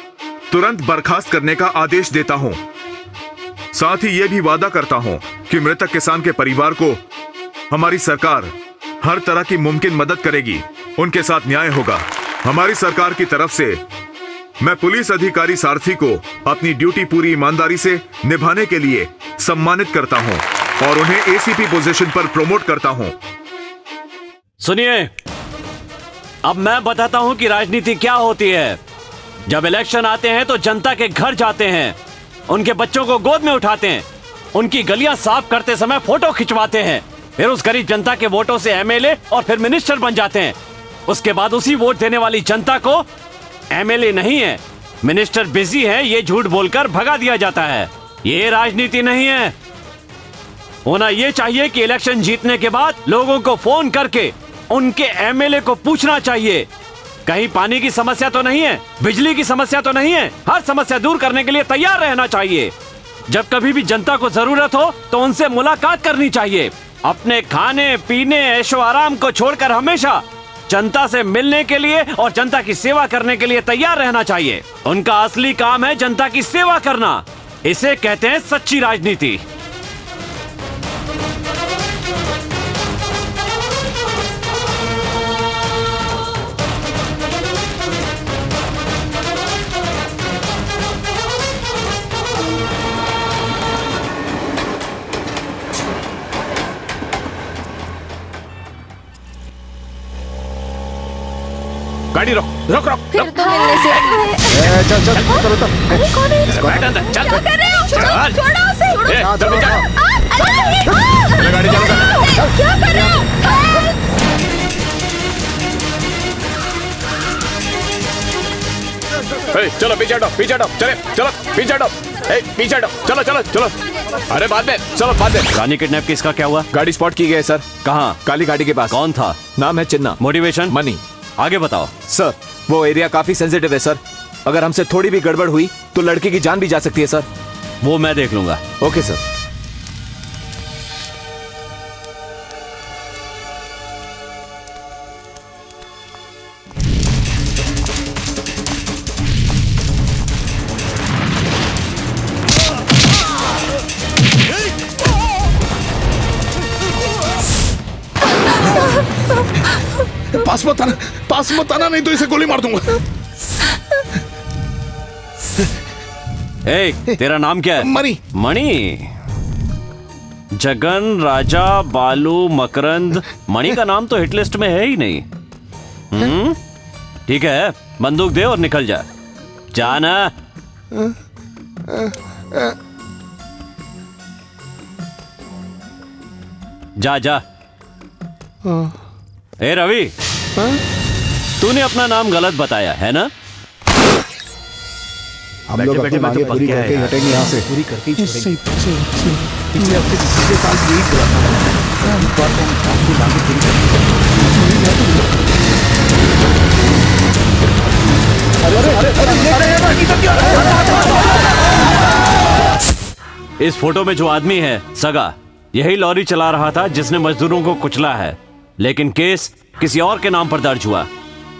तुरंत बर्खास्त करने का आदेश देता हूं। साथ ही यह भी वादा करता हूं कि मृतक किसान के परिवार को हमारी सरकार हर तरह की मुमकिन मदद करेगी, उनके साथ न्याय होगा। हमारी सरकार की तरफ से मैं पुलिस अधिकारी सारथी को अपनी ड्यूटी पूरी ईमानदारी से निभाने के लिए सम्मानित करता हूं और उन्हें एसीपी पोजीशन पर प्रमोट करता हूं। सुनिए, अब मैं बताता हूं कि राजनीति क्या होती है। जब इलेक्शन आते हैं तो जनता के घर जाते हैं, उनके बच्चों को गोद में उठाते हैं, उनकी गलियां साफ करते समय फोटो खिंचवाते हैं, फिर उस गरीब जनता के वोटों से एमएलए और फिर मिनिस्टर बन जाते हैं। उसके बाद उसी वोट देने वाली जनता को एमएलए नहीं है, मिनिस्टर बिजी है, ये झूठ बोलकर भगा दिया जाता है। ये राजनीति नहीं है। होना ये चाहिए कि इलेक्शन जीतने के बाद लोगों को फोन करके उनके एमएलए को पूछना चाहिए कहीं पानी की समस्या तो नहीं है, बिजली की समस्या तो नहीं है। हर समस्या दूर करने के लिए तैयार रहना चाहिए। जब कभी भी जनता को जरूरत हो तो उनसे मुलाकात करनी चाहिए। अपने खाने पीने ऐशो आराम को छोड़कर हमेशा जनता से मिलने के लिए और जनता की सेवा करने के लिए तैयार रहना चाहिए। उनका असली काम है जनता की सेवा करना। इसे कहते हैं सच्ची राजनीति। गाड़ी रोक रोक रोक। फिर तो मिलने से चल चल उतर उतर। अरे कौन है? बैठ अंदर, चल। क्या कर रहे हो? चल। छोड़ो उसे। ए, चल, चल। अरे गाड़ी चलो, चल। क्या कर रहे हो? चलो पीछे हटो, पीछे हटो, चले चलो पीछे हटो, पीछे हटो, चलो चलो चलो। अरे बाद में, चलो बाद में। रानी किडनैप केस का क्या हुआ? गाड़ी स्पॉट की गई सर। कहाँ? काली गाड़ी के पास। कौन था? नाम है चिन्ना। मोटिवेशन? मनी। आगे बताओ। सर वो एरिया काफी सेंसिटिव है सर, अगर हमसे थोड़ी भी गड़बड़ हुई तो लड़के की जान भी जा सकती है सर। वो मैं देख लूंगा। Okay sir. पास मत आना नहीं तो इसे गोली मार दूंगा। ए, तेरा नाम क्या है? मणि। मणि? जगन, राजा, बालू, मकरंद। मणि का नाम तो हिट लिस्ट में है ही नहीं। ठीक है, बंदूक दे और निकल जा। जाना। जा जा। ए रवि, तूने अपना नाम गलत बताया है ना? हम लोग अपनी मांगे पूरी करके ही हटेंगे यहाँ से। पूरी करके ही छोड़ेंगे। पिछले हफ्ते पिछले साल यही हुआ था। इस बार तो हम आपकी मांगे पूरी करेंगे। इस फोटो में जो आदमी है सगा, यही लॉरी चला रहा था जिसने मजदूरों को कुचला है, लेकिन केस किसी और के नाम पर दर्ज हुआ।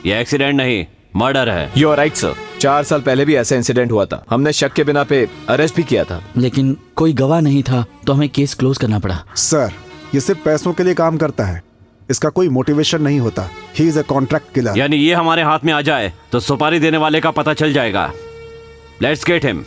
यह एक्सीडेंट नहीं, मर्डर है। You are right sir. 4 साल पहले भी ऐसा इंसिडेंट हुआ था। हमने शक के बिना पे अरेस्ट भी किया था, लेकिन कोई गवाह नहीं था तो हमें केस क्लोज करना पड़ा। सर, ये सिर्फ पैसों के लिए काम करता है, इसका कोई मोटिवेशन नहीं होता। He is a contract killer. यानी ये हमारे हाथ में आ जाए तो सुपारी देने वाले का पता चल जाएगा। Let's get him.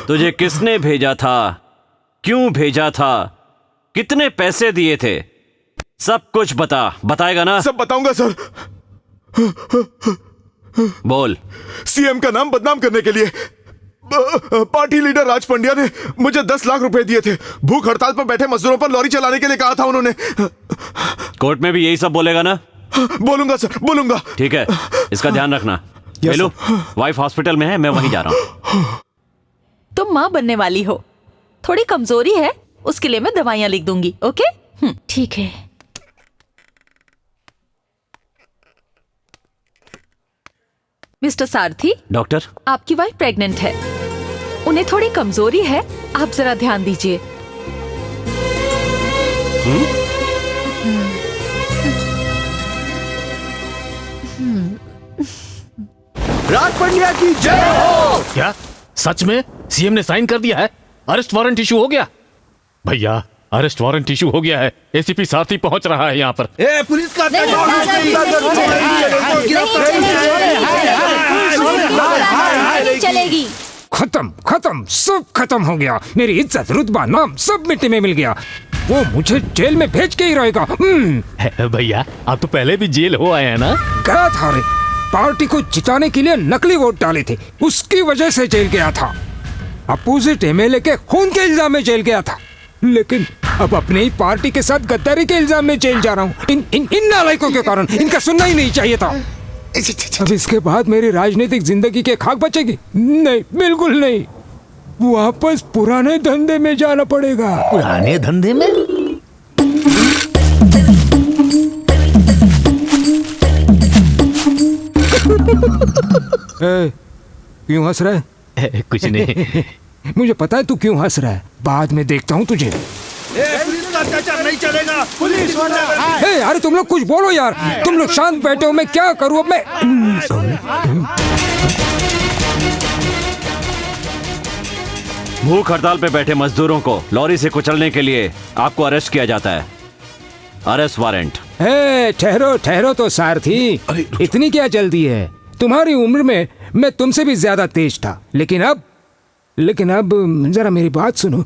तुझे किसने भेजा था, क्यों भेजा था, कितने पैसे दिए थे, सब कुछ बताएगा ना? सब बताऊंगा सर। बोल। सीएम का नाम बदनाम करने के लिए पार्टी लीडर राज पंड्या ने मुझे 10 लाख रुपए दिए थे। भूख हड़ताल पर बैठे मजदूरों पर लॉरी चलाने के लिए कहा था उन्होंने। कोर्ट में भी यही सब बोलेगा ना? बोलूंगा सर, बोलूंगा। ठीक है, इसका ध्यान रखना। हेलो, वाइफ हॉस्पिटल में है, मैं वहीं जा रहा हूँ। तुम माँ बनने वाली हो, थोड़ी कमजोरी है, उसके लिए मैं दवाइयाँ लिख दूंगी। ओके? ठीक है। मिस्टर सारथी। डॉक्टर, आपकी वाइफ प्रेग्नेंट है, उन्हें थोड़ी कमजोरी है, आप जरा ध्यान दीजिए। राज पंड्या की जय हो। क्या सच में सीएम ने साइन कर दिया है? अरेस्ट वारंट इशू हो गया? भैया, अरेस्ट वारंट इशू हो गया है। एसीपी सारथी पहुंच रहा है यहाँ पर। पुलिस का नहीं चलेगी। खत्म, सब खत्म हो गया। मेरी इज्जत, रुतबा, नाम सब मिट्टी में मिल गया। वो मुझे जेल में भेज के ही रहेगा। भैया, आप तो पहले भी जेल हो आए हैं ना? गया था रे, पार्टी को जिताने के लिए नकली वोट डाले थे, उसकी वजह से जेल गया था। अपोजिट एमएलए के खून के इल्जाम में जेल गया था, लेकिन अब अपने ही पार्टी के साथ गद्दारी के इल्जाम में जेल जा रहा हूँ। इन नालायकों के कारण। इनका सुनना ही नहीं चाहिए था। अब इसके बाद मेरी राजनीतिक जिंदगी के खाक बचेगी? नहीं, बिल्कुल नहीं। वापस पुराने धंधे में जाना पड़ेगा। पुराने धंधे में? क्यों हंस रहा है? कुछ नहीं। मुझे पता है तू क्यों हंस रहा है, बाद में देखता हूँ तुझे। पुलिस का अत्याचार नहीं चलेगा। पुलिस वाला। अरे तुम लोग कुछ बोलो यार, तुम लोग शांत बैठे हो, मैं क्या करूँ अब मैं? भूख हड़ताल पे बैठे मजदूरों को लॉरी से कुचलने के लिए आपको अरेस्ट किया जाता है। Arrest warrant. ठहरो तो सारथी, इतनी क्या जल्दी है? तुम्हारी उम्र में मैं तुमसे भी ज्यादा तेज था, लेकिन अब जरा मेरी बात सुनो।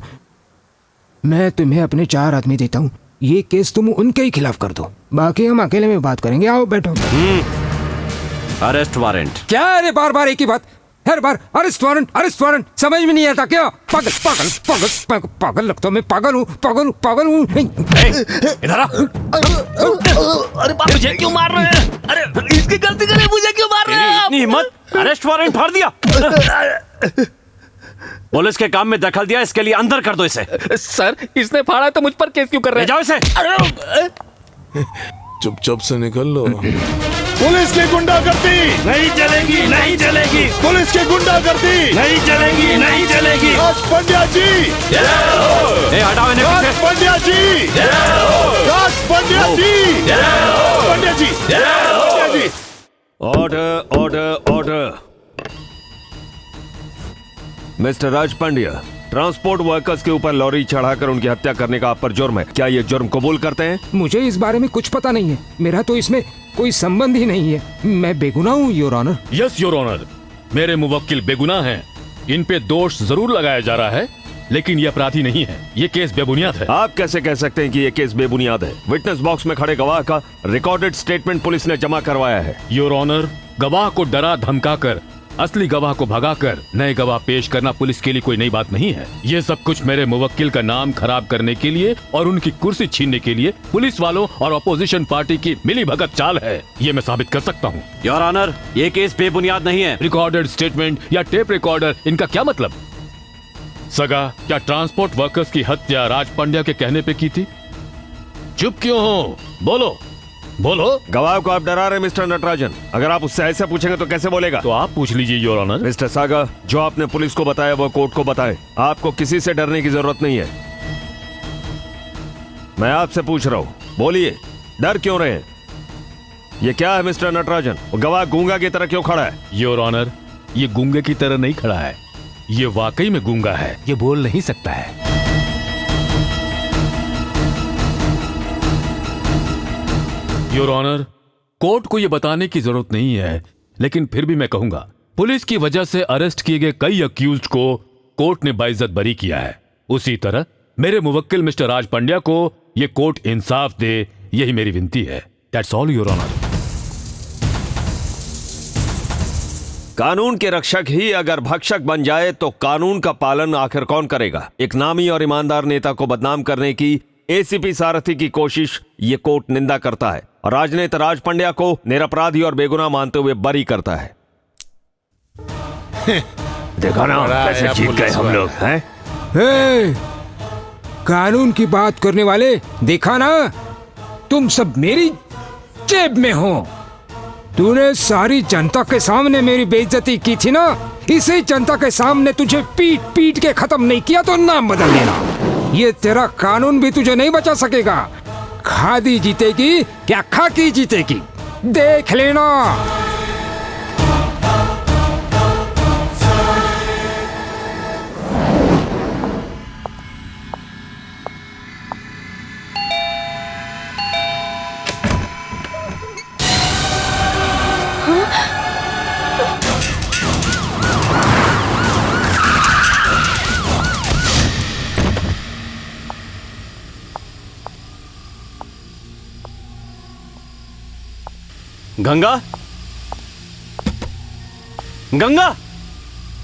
मैं तुम्हें अपने 4 आदमी देता हूँ, ये केस तुम उनके ही खिलाफ कर दो, बाकी हम अकेले में बात करेंगे। आओ बैठो। Arrest warrant. क्या? अरे बार ही की बात, हर बार अरेस्ट वारंट, समझ में नहीं आता क्या? पागल लगता हूँ मैं, पागल हूँ। इधर आ। अरे मुझे क्यों मार रहे हैं? अरे इसकी गलती करे, मुझे क्यों मार रहे हैं? इतनी हिम्मत? अरेस्ट वारंट फाड़ दिया। पुलिस के काम में दखल दिया, इसके लिए अंदर कर दो इसे। सर, इसने फाड़ा तो मुझ पर केस क्यों कर रहे हैं? जाओ इसे। चुपचाप से निकल लो। पुलिस की गुंडागर्दी नहीं चलेगी। पुलिस की गुंडागर्दी नहीं चलेगी। राज पंड्या जी, हटाओ इन्हें। Raj Pandya ji, Pandya ji. Order order order. Mister Raj Pandya, transport workers के ऊपर लॉरी चढ़ाकर उनकी हत्या करने का आप पर जुर्म है, क्या ये जुर्म कबूल करते हैं? मुझे इस बारे में कुछ पता नहीं है, मेरा तो इसमें कोई संबंध ही नहीं है, मैं बेगुनाह हूँ your honour. Yes your honour, मेरे मुवक्किल बेगुनाह हैं। इन पे दोष जरूर लगाया जा रहा है, लेकिन ये अपराधी नहीं है, ये केस बेबुनियाद है। आप कैसे कह सकते हैं कि ये केस बेबुनियाद है? विटनेस बॉक्स में खड़े गवाह का रिकॉर्डेड स्टेटमेंट पुलिस ने जमा करवाया है। योर ऑनर, गवाह को डरा धमकाकर असली गवाह को भगाकर नए गवाह पेश करना पुलिस के लिए कोई नई बात नहीं है। ये सब कुछ मेरे मुवक्किल का नाम खराब करने के लिए और उनकी कुर्सी छीनने के लिए पुलिस वालों और अपोजिशन पार्टी की मिली भगत चाल है, ये मैं साबित कर सकता हूँ। योर ऑनर, ये केस बेबुनियाद नहीं है। रिकॉर्डेड स्टेटमेंट या टेप रिकॉर्डर, इनका क्या मतलब? सगा, क्या ट्रांसपोर्ट वर्कर्स की हत्या राज पांड्या के कहने पे की थी? चुप क्यों हो? बोलो बोलो। गवाह को आप डरा रहे मिस्टर नटराजन, अगर आप उससे ऐसे पूछेंगे तो कैसे बोलेगा? तो आप पूछ लीजिए योर ऑनर। मिस्टर सागा, जो आपने पुलिस को बताया वो कोर्ट को बताए, आपको किसी से डरने की जरूरत नहीं है। मैं आपसे पूछ रहा हूँ, बोलिए, डर क्यों रहे हैं? ये क्या है मिस्टर नटराजन? वो गवाह गूंगा की तरह क्यों खड़ा है? योर ऑनर, ये गूंगे की तरह नहीं खड़ा है, ये वाकई में गूंगा है, ये बोल नहीं सकता है। योर ऑनर, कोर्ट को यह बताने की जरूरत नहीं है, लेकिन फिर भी मैं कहूंगा, पुलिस की वजह से अरेस्ट किए गए कई अक्यूज्ड को कोर्ट ने बाइज्जत बरी किया है। उसी तरह मेरे मुवक्किल मिस्टर राज पांड्या को यह कोर्ट इंसाफ दे, यही मेरी विनती है। That's all your honour. कानून के रक्षक ही अगर भक्षक बन जाए तो कानून का पालन आखिर कौन करेगा? एक नामी और ईमानदार नेता को बदनाम करने की एसीपी सारथी की कोशिश ये कोर्ट निंदा करता है और राजनेता राज पांड्या को निरपराधी और बेगुनाह मानते हुए बरी करता है। देखा ना कैसे जीत गए हम लोग हैं? कानून की बात करने वाले, देखा ना, तुम सब मेरी जेब में हो। तूने सारी जनता के सामने मेरी बेइज्जती की थी ना, इसी जनता के सामने तुझे पीट पीट के खत्म नहीं किया तो नाम बदल लेना। ये तेरा कानून भी तुझे नहीं बचा सकेगा। खादी जीतेगी क्या खाकी जीतेगी, देख लेना। गंगा, गंगा,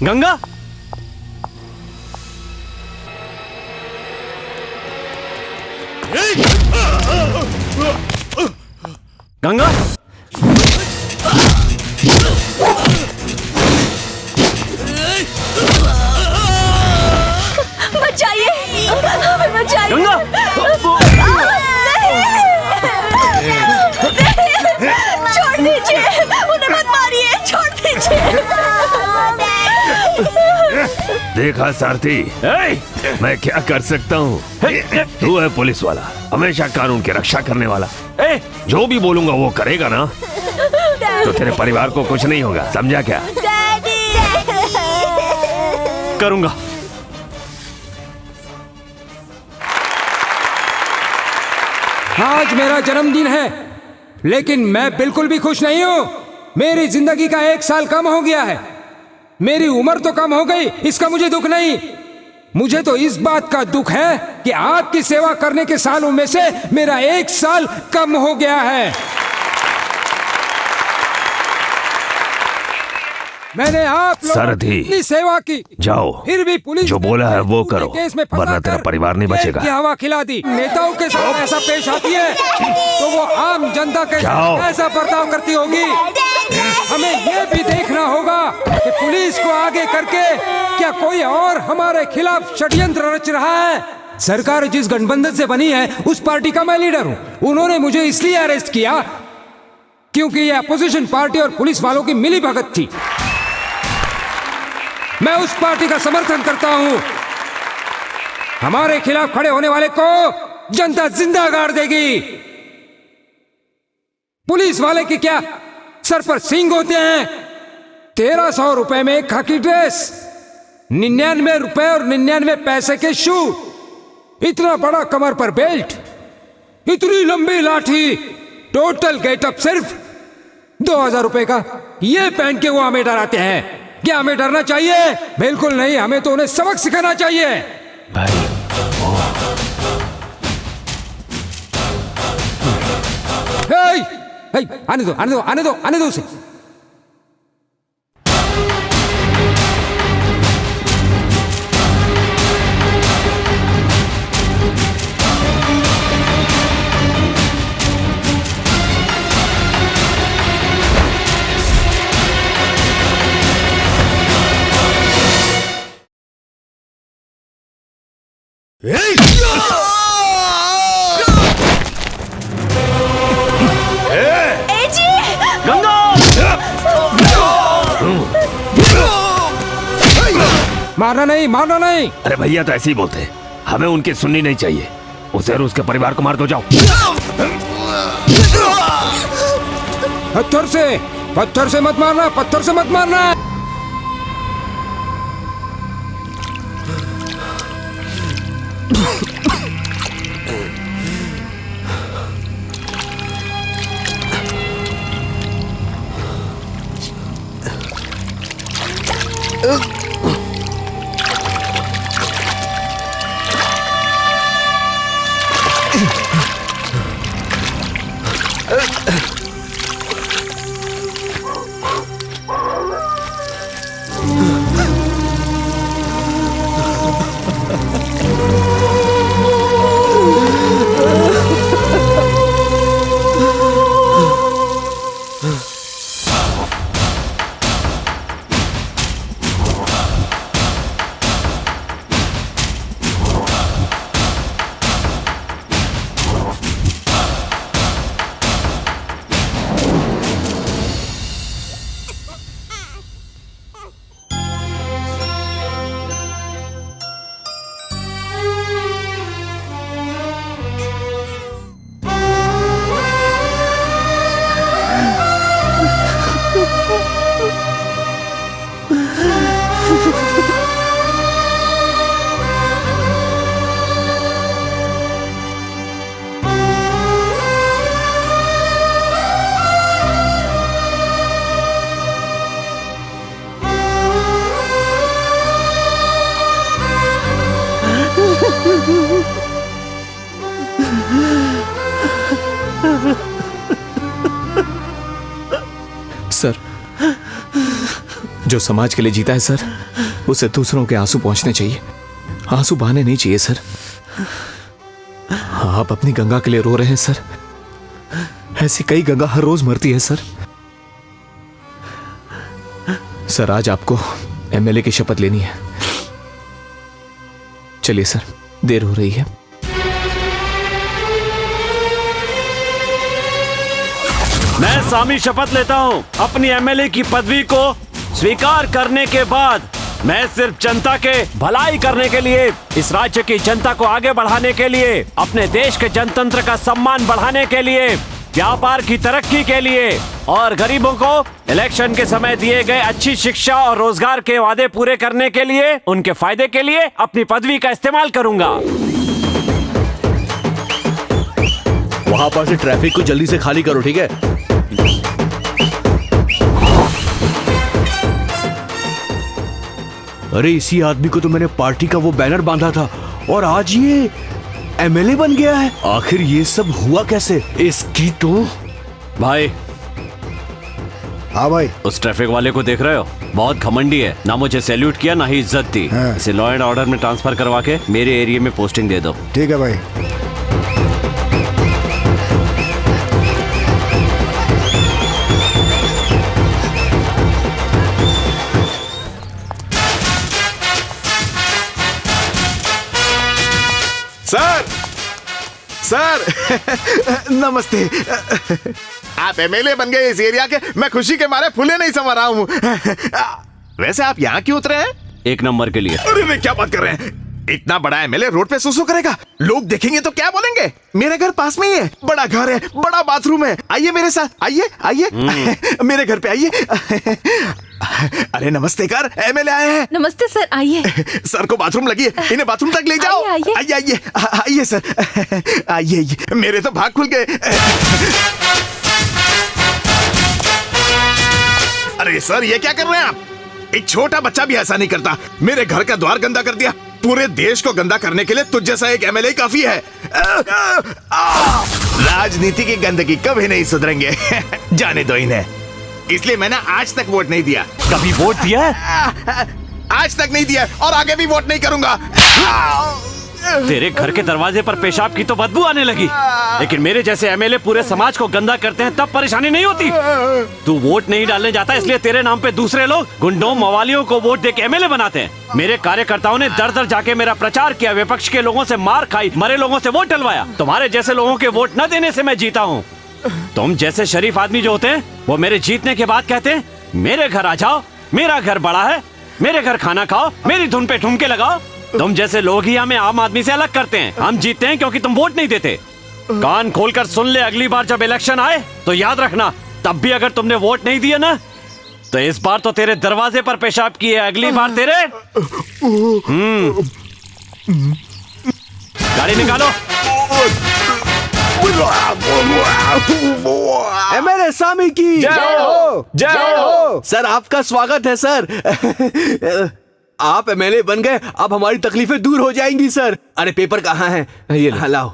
गंगा, गंगा, बचाइए, हमें बचाइए। गंगा, छोड़ दीजिए, उन्हें मत मारिए, छोड़ दीजिए। देखा सारथी, मैं क्या कर सकता हूँ? तू है पुलिस वाला, हमेशा कानून की रक्षा करने वाला। जो भी बोलूंगा वो करेगा ना, तो तेरे परिवार को कुछ नहीं होगा, समझा क्या? करूंगा। आज मेरा जन्मदिन है, लेकिन मैं बिल्कुल भी खुश नहीं हूँ। मेरी जिंदगी का 1 साल कम हो गया है। मेरी उम्र तो कम हो गई, इसका मुझे दुख नहीं। मुझे तो इस बात का दुख है कि आपकी सेवा करने के सालों में से मेरा 1 साल कम हो गया है। मैंने आप लोगों की इतनी सेवा की, जाओ, फिर भी पुलिस जो बोला है वो करो, वरना तेरा परिवार नहीं बचेगा। की हवा खिला दी। नेताओं के साथ ऐसा पेश आती है तो वो आम जनता के साथ ऐसा बर्ताव करती होगी। हमें ये भी देखना होगा कि पुलिस को आगे करके क्या कोई और हमारे खिलाफ षड्यंत्र रच रहा है। सरकार जिस गठबंधन से बनी है उस पार्टी का मैं लीडर हूँ। उन्होंने मुझे इसलिए अरेस्ट किया क्योंकि ये अपोजिशन पार्टी और पुलिस वालों की मिली भगत थी। मैं उस पार्टी का समर्थन करता हूं। हमारे खिलाफ खड़े होने वाले को जनता जिंदा गाड़ देगी। पुलिस वाले की क्या सर पर सींग होते हैं। 1300 रुपए में एक खाकी ड्रेस, 99 रुपए और 99 पैसे के शू, इतना बड़ा कमर पर बेल्ट, इतनी लंबी लाठी, टोटल गेटअप सिर्फ 2000 रुपए का। ये पहन के वो हमें डराते हैं। क्या हमें डरना चाहिए? बिल्कुल नहीं, हमें तो उन्हें सबक सिखाना चाहिए। भाई आने दो आने दो आने दो आने दो उसे। मारना नहीं, मारना नहीं। अरे भैया तो ऐसे ही बोलते हैं, हमें उनकी सुननी नहीं चाहिए। उसे और उसके परिवार को मार दो, जाओ। पत्थर से मत मारना, पत्थर से मत मारना। सर, जो समाज के लिए जीता है सर, उसे दूसरों के आंसू पहुंचने चाहिए, आंसू बहाने नहीं चाहिए सर। आप अपनी गंगा के लिए रो रहे हैं सर, ऐसी कई गंगा हर रोज मरती है सर। सर, आज आपको एमएलए की शपथ लेनी है। चलिए सर, देर हो रही है। मैं सामी शपथ लेता हूं अपनी एमएलए की पदवी को स्वीकार करने के बाद मैं सिर्फ जनता के भलाई करने के लिए, इस राज्य की जनता को आगे बढ़ाने के लिए, अपने देश के जनतंत्र का सम्मान बढ़ाने के लिए, व्यापार की तरक्की के लिए और गरीबों को इलेक्शन के समय दिए गए अच्छी शिक्षा और रोजगार के वादे पूरे करने के लिए, उनके फायदे के लिए अपनी पदवी का इस्तेमाल करूंगा। वहां पर से ट्रैफिक को जल्दी से खाली करो, ठीक है? अरे इसी आदमी को तो मैंने पार्टी का वो बैनर बांधा था और आज ये एमएलए बन गया है। आखिर ये सब हुआ कैसे? इसकी तो भाई। हाँ भाई। उस ट्रैफिक वाले को देख रहे हो? बहुत घमंडी है, ना मुझे सैल्यूट किया ना ही इज्जत दी। इसे लॉ एंड ऑर्डर में ट्रांसफर करवा के मेरे एरिया में पोस्टिंग दे दो। ठीक है भाई। सर, सर नमस्ते। आप एमएलए बन गए इस एरिया के, मैं खुशी के मारे फूले नहीं समा रहा हूँ। वैसे आप यहाँ क्यों उतरे हैं? एक नंबर के लिए। अरे क्या बात कर रहे हैं? इतना बड़ा एमएलए रोड पे सुसु करेगा, लोग देखेंगे तो क्या बोलेंगे? मेरे घर पास में ही है, बड़ा घर है, बड़ा बाथरूम है। आइए मेरे साथ, आइए आइए मेरे घर पे आइए। अरे नमस्ते कर, एमएलए आए हैं। नमस्ते सर, आइए। सर को बाथरूम लगी है, इन्हें बाथरूम तक ले जाओ। आइए आइए आइए आइए सर, आइए आइए। मेरे तो भाग खुल गए। अरे सर ये क्या कर रहे हैं आप? एक छोटा बच्चा भी ऐसा नहीं करता। मेरे घर का द्वार गंदा कर दिया। पूरे देश को गंदा करने के लिए तुझ जैसा एक एमएलए काफी है। राजनीति की गंदगी कभी नहीं सुधरेंगे। जाने दो इन्हें। इसलिए मैंने आज तक वोट नहीं दिया। कभी वोट दिया है? आज तक नहीं दिया और आगे भी वोट नहीं करूंगा। तेरे घर के दरवाजे पर पेशाब की तो बदबू आने लगी, लेकिन मेरे जैसे एमएलए पूरे समाज को गंदा करते हैं तब परेशानी नहीं होती। तू वोट नहीं डालने जाता इसलिए तेरे नाम पे दूसरे लोग गुंडों मवालियों को वोट देके एमएलए बनाते हैं। मेरे कार्यकर्ताओं ने दर दर जाके मेरा प्रचार किया, विपक्ष के लोगों से मार खाई, मरे लोगों से वोट डलवाया। तुम्हारे जैसे लोगों के वोट न देने से मैं जीता हूँ। तुम जैसे शरीफ आदमी जो होते हैं वो मेरे जीतने के बाद कहते हैं मेरे घर आ जाओ, मेरा घर बड़ा है, मेरे घर खाना खाओ, मेरी धुन पे ठुमके लगाओ। तुम जैसे लोग ही हमें आम आदमी से अलग करते हैं। हम जीतते हैं क्योंकि तुम वोट नहीं देते। कान खोलकर सुन ले, अगली बार जब इलेक्शन आए तो याद रखना, तब भी अगर तुमने वोट नहीं दिया ना तो इस बार तो तेरे दरवाजे पर पेशाब किए, अगली बार तेरे गाड़ी निकालो। एमएलए सामी की जय हो, जय हो। सर आपका स्वागत है सर। आप एमएलए बन गए, अब हमारी तकलीफें दूर हो जाएंगी सर। अरे पेपर कहाँ है? ये लाओ।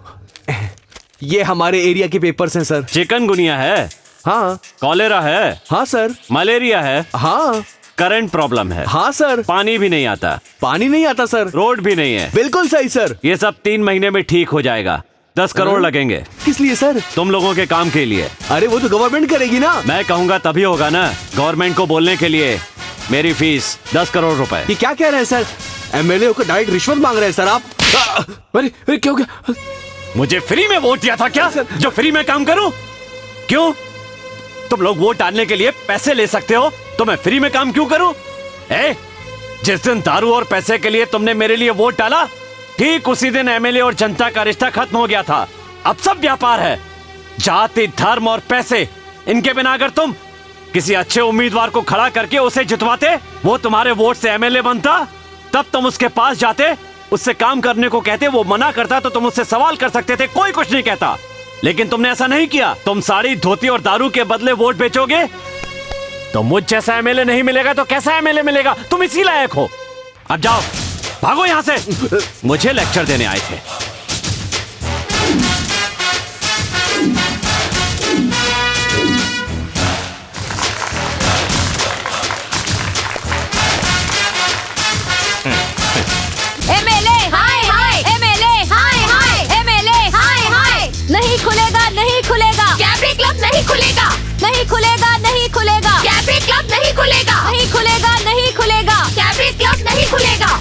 ये हमारे एरिया के पेपर्स हैं सर। चिकनगुनिया है? हाँ। कॉलेरा है? हाँ सर। मलेरिया है? हाँ। करंट प्रॉब्लम है? हाँ सर। पानी भी नहीं आता? पानी नहीं आता सर। रोड भी नहीं है? बिल्कुल सही सर। ये सब 3 महीने में ठीक हो जाएगा। 10 करोड़ लगेंगे। किस लिए सर? तुम लोगों के काम के लिए। अरे वो तो गवर्नमेंट करेगी ना। मैं कहूँगा तभी होगा ना। गवर्नमेंट को बोलने के लिए मेरी फीस 10 करोड़ रुपए। ये क्या कह रहे हैं सर? एमएलए को डायरेक्ट रिश्वत मांग रहे हैं सर आप? अरे क्या हो गया? मुझे फ्री में वोट दिया था क्या जो फ्री में काम करूं? क्यों? तुम लोग वोट डालने के लिए पैसे ले सकते हो तो मैं फ्री में काम क्यों करूं? जिस दिन दारू और पैसे के लिए तुमने मेरे लिए वोट डाला, ठीक उसी दिन एमएलए और जनता का रिश्ता खत्म हो गया था। अब सब व्यापार है, जाति, धर्म और पैसे। इनके बिना अगर तुम किसी अच्छे उम्मीदवार को खड़ा करके उसे जितवाते, वो तुम्हारे वोट से एमएलए बनता, तब तुम उसके पास जाते, उससे काम करने को कहते, वो मना करता तो तुम उससे सवाल कर सकते थे, कोई कुछ नहीं कहता। लेकिन तुमने ऐसा नहीं किया। तुम साड़ी, धोती और दारू के बदले वोट बेचोगे तो मुझ जैसा एमएलए नहीं मिलेगा तो कैसा एमएलए मिलेगा? तुम इसी लायक हो। अब जाओ, भागो यहां से। मुझे लेक्चर देने आए थे। एमएलए हाय हाय, एमएलए हाय हाय, एमएलए हाय हाय। नहीं खुलेगा, नहीं खुलेगा, कैफे क्लब नहीं खुलेगा, नहीं खुलेगा, नहीं खुलेगा, कैफे क्लब नहीं खुलेगा, नहीं खुलेगा, नहीं खुलेगा, कैफे क्लब नहीं खुलेगा।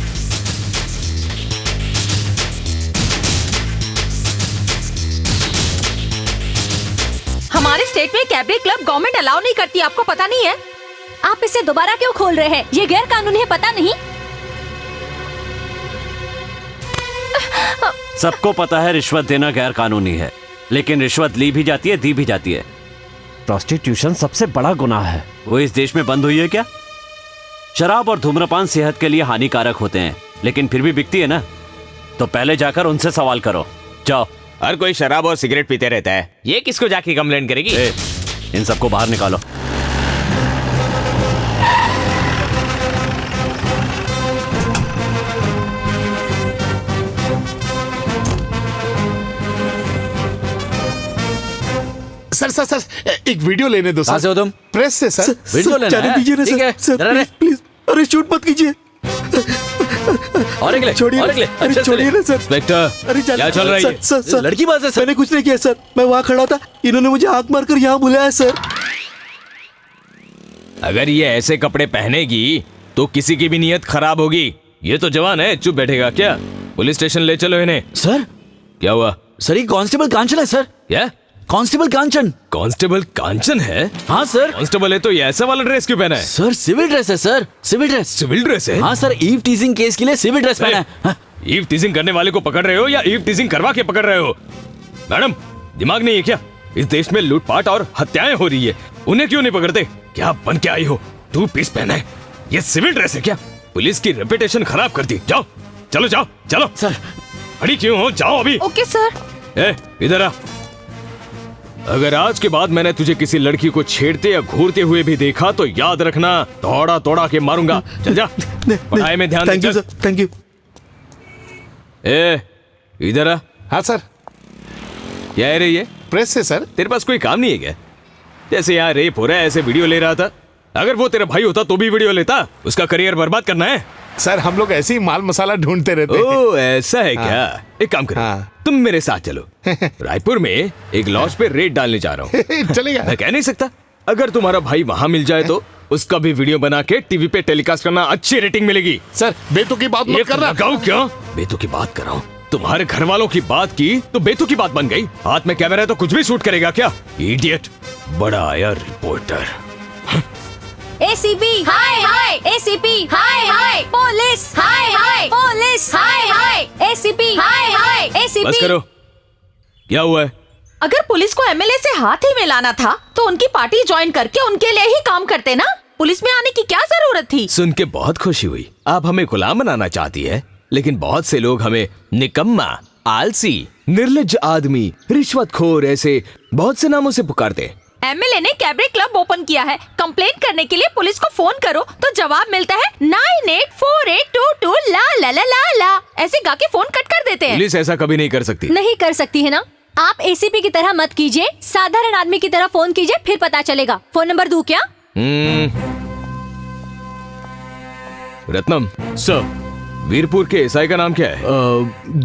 हमारे स्टेट में कैबरे क्लब गवर्नमेंट अलाउ नहीं करती, आपको पता नहीं है? आप इसे दोबारा क्यों खोल रहे हैं? ये गैर कानूनी है, पता नहीं? सबको पता है रिश्वत देना गैर कानूनी है, लेकिन रिश्वत ली भी जाती है, दी भी जाती है। प्रोस्टिट्यूशन सबसे बड़ा गुनाह है। वो इस देश में बंद हुई है क्या? शराब और धूम्रपान सेहत के लिए हानिकारक होते हैं, लेकिन फिर भी बिकती है ना, तो पहले जाकर उनसे सवाल करो। जाओ। हर कोई शराब और सिगरेट पीते रहता है, ये किसको जाके कंप्लेंट करेगी? इन सबको बाहर निकालो। सर सर सर एक वीडियो लेने दो। कहाँ से हो तुम? प्रेस से सर। वीडियो लेना जाने है? दीजिए ना ठीक है। सर। सर प्लीज, अरे शूट मत कीजिए। और एक ले, छोड़िए, और एक ले। अरे अच्छे से छोड़िए ले। ना सर। इंस्पेक्टर, अरे क्या चल रहा है? सर लड़की बात है सर। मैंने कुछ नहीं किया सर, मैं वहाँ खड़ा था, इन्होंने मुझे हाथ मारकर यहाँ बुलाया सर। अगर ये ऐसे कपड़े पहनेगी तो किसी की भी नीयत खराब होगी। ये तो जवान है, चुप बैठेगा क्या? पुलिस स्टेशन ले चलो इन्हें। सर क्या हुआ? सर ये कांस्टेबल कांचन है सर। क्या? कांस्टेबल कांचन। कांस्टेबल कांचन है? हाँ सर। कांस्टेबल है तो ये ऐसा वाला ड्रेस क्यों पहना है? सर सिविल ड्रेस है sir, civil dress. Civil dress है? हाँ सर, ईव टीजिंग केस के लिए सिविल ड्रेस पहना है। ईव टीजिंग करने वाले को पकड़ रहे हो या ईव टीजिंग करवा के पकड़ रहे हो? मैडम, दिमाग नहीं है क्या? इस देश में लूटपाट और हत्याएं हो रही है, उन्हें क्यों नहीं पकड़ते? क्या बन के आई हो? 2 पीस पहना है, ये सिविल ड्रेस है क्या? पुलिस की रेपुटेशन खराब कर दी। जाओ, चलो जाओ चलो। सर खड़ी क्यों हो? जाओ अभी। Okay sir. इधर आ। अगर आज के बाद मैंने तुझे किसी लड़की को छेड़ते या घूरते हुए भी देखा तो याद रखना, तोड़ा तोड़ा के मारूंगा। चल जा, पढ़ाई में ध्यान दे। Thank you sir, thank you. इधर आ। हाँ सर। क्या है रे ये? प्रेस से सर। तेरे पास कोई काम नहीं है क्या? जैसे यहाँ रेप हो रहा है ऐसे वीडियो ले रहा था। अगर वो तेरा भाई होता तो भी वीडियो लेता। उसका करियर बर्बाद करना है? सर हम लोग ऐसे ही माल मसाला ढूंढते रहते हैं। ओह ऐसा है क्या? एक काम करो, तुम मेरे साथ चलो। रायपुर में एक लॉज पे रेड डालने जा रहा हूँ। चलेगा। मैं कह नहीं सकता। अगर तुम्हारा भाई वहाँ मिल जाए तो उसका भी वीडियो बना के टीवी पे टेलीकास्ट करना, अच्छी रेटिंग मिलेगी। सर बेतु की बात मत करना। लगाओ क्या? बेतु की बात कर रहा हूँ। तुम्हारे घर वालों की बात की तो बेतु की बात बन गई। हाथ में कैमरा है तो कुछ भी शूट करेगा क्या? इडियट। बड़ा आया रिपोर्टर। एसीपी हाय हाय, एसीपी हाय हाय, पुलिस हाय हाय, पुलिस हाय हाय, एसीपी हाय हाय, एसीपी। बस करो। क्या हुआ है? अगर पुलिस को एमएलए से हाथ ही मिलाना था तो उनकी पार्टी ज्वाइन करके उनके लिए ही काम करते ना। पुलिस में आने की क्या जरूरत थी? सुन के बहुत खुशी हुई। आप हमें गुलाम बनाना चाहती है, लेकिन बहुत से लोग हमें निकम्मा, आलसी, निर्लज्ज आदमी, रिश्वतखोर ऐसे बहुत से नामों से पुकारते। एमएलए ने कैबरे क्लब ओपन किया है। कंप्लेंट करने के लिए पुलिस को फोन करो तो जवाब मिलता है 984822 ला ला ला ला ला। ऐसे गा के फोन कट कर देते हैं। पुलिस ऐसा कभी नहीं कर सकती। नहीं कर सकती है ना। आप एसीपी की तरह मत कीजिए, साधारण आदमी की तरह फोन कीजिए, फिर पता चलेगा। फोन नंबर दूं क्या? रत्नम सर, वीरपुर के एसआई का नाम क्या है?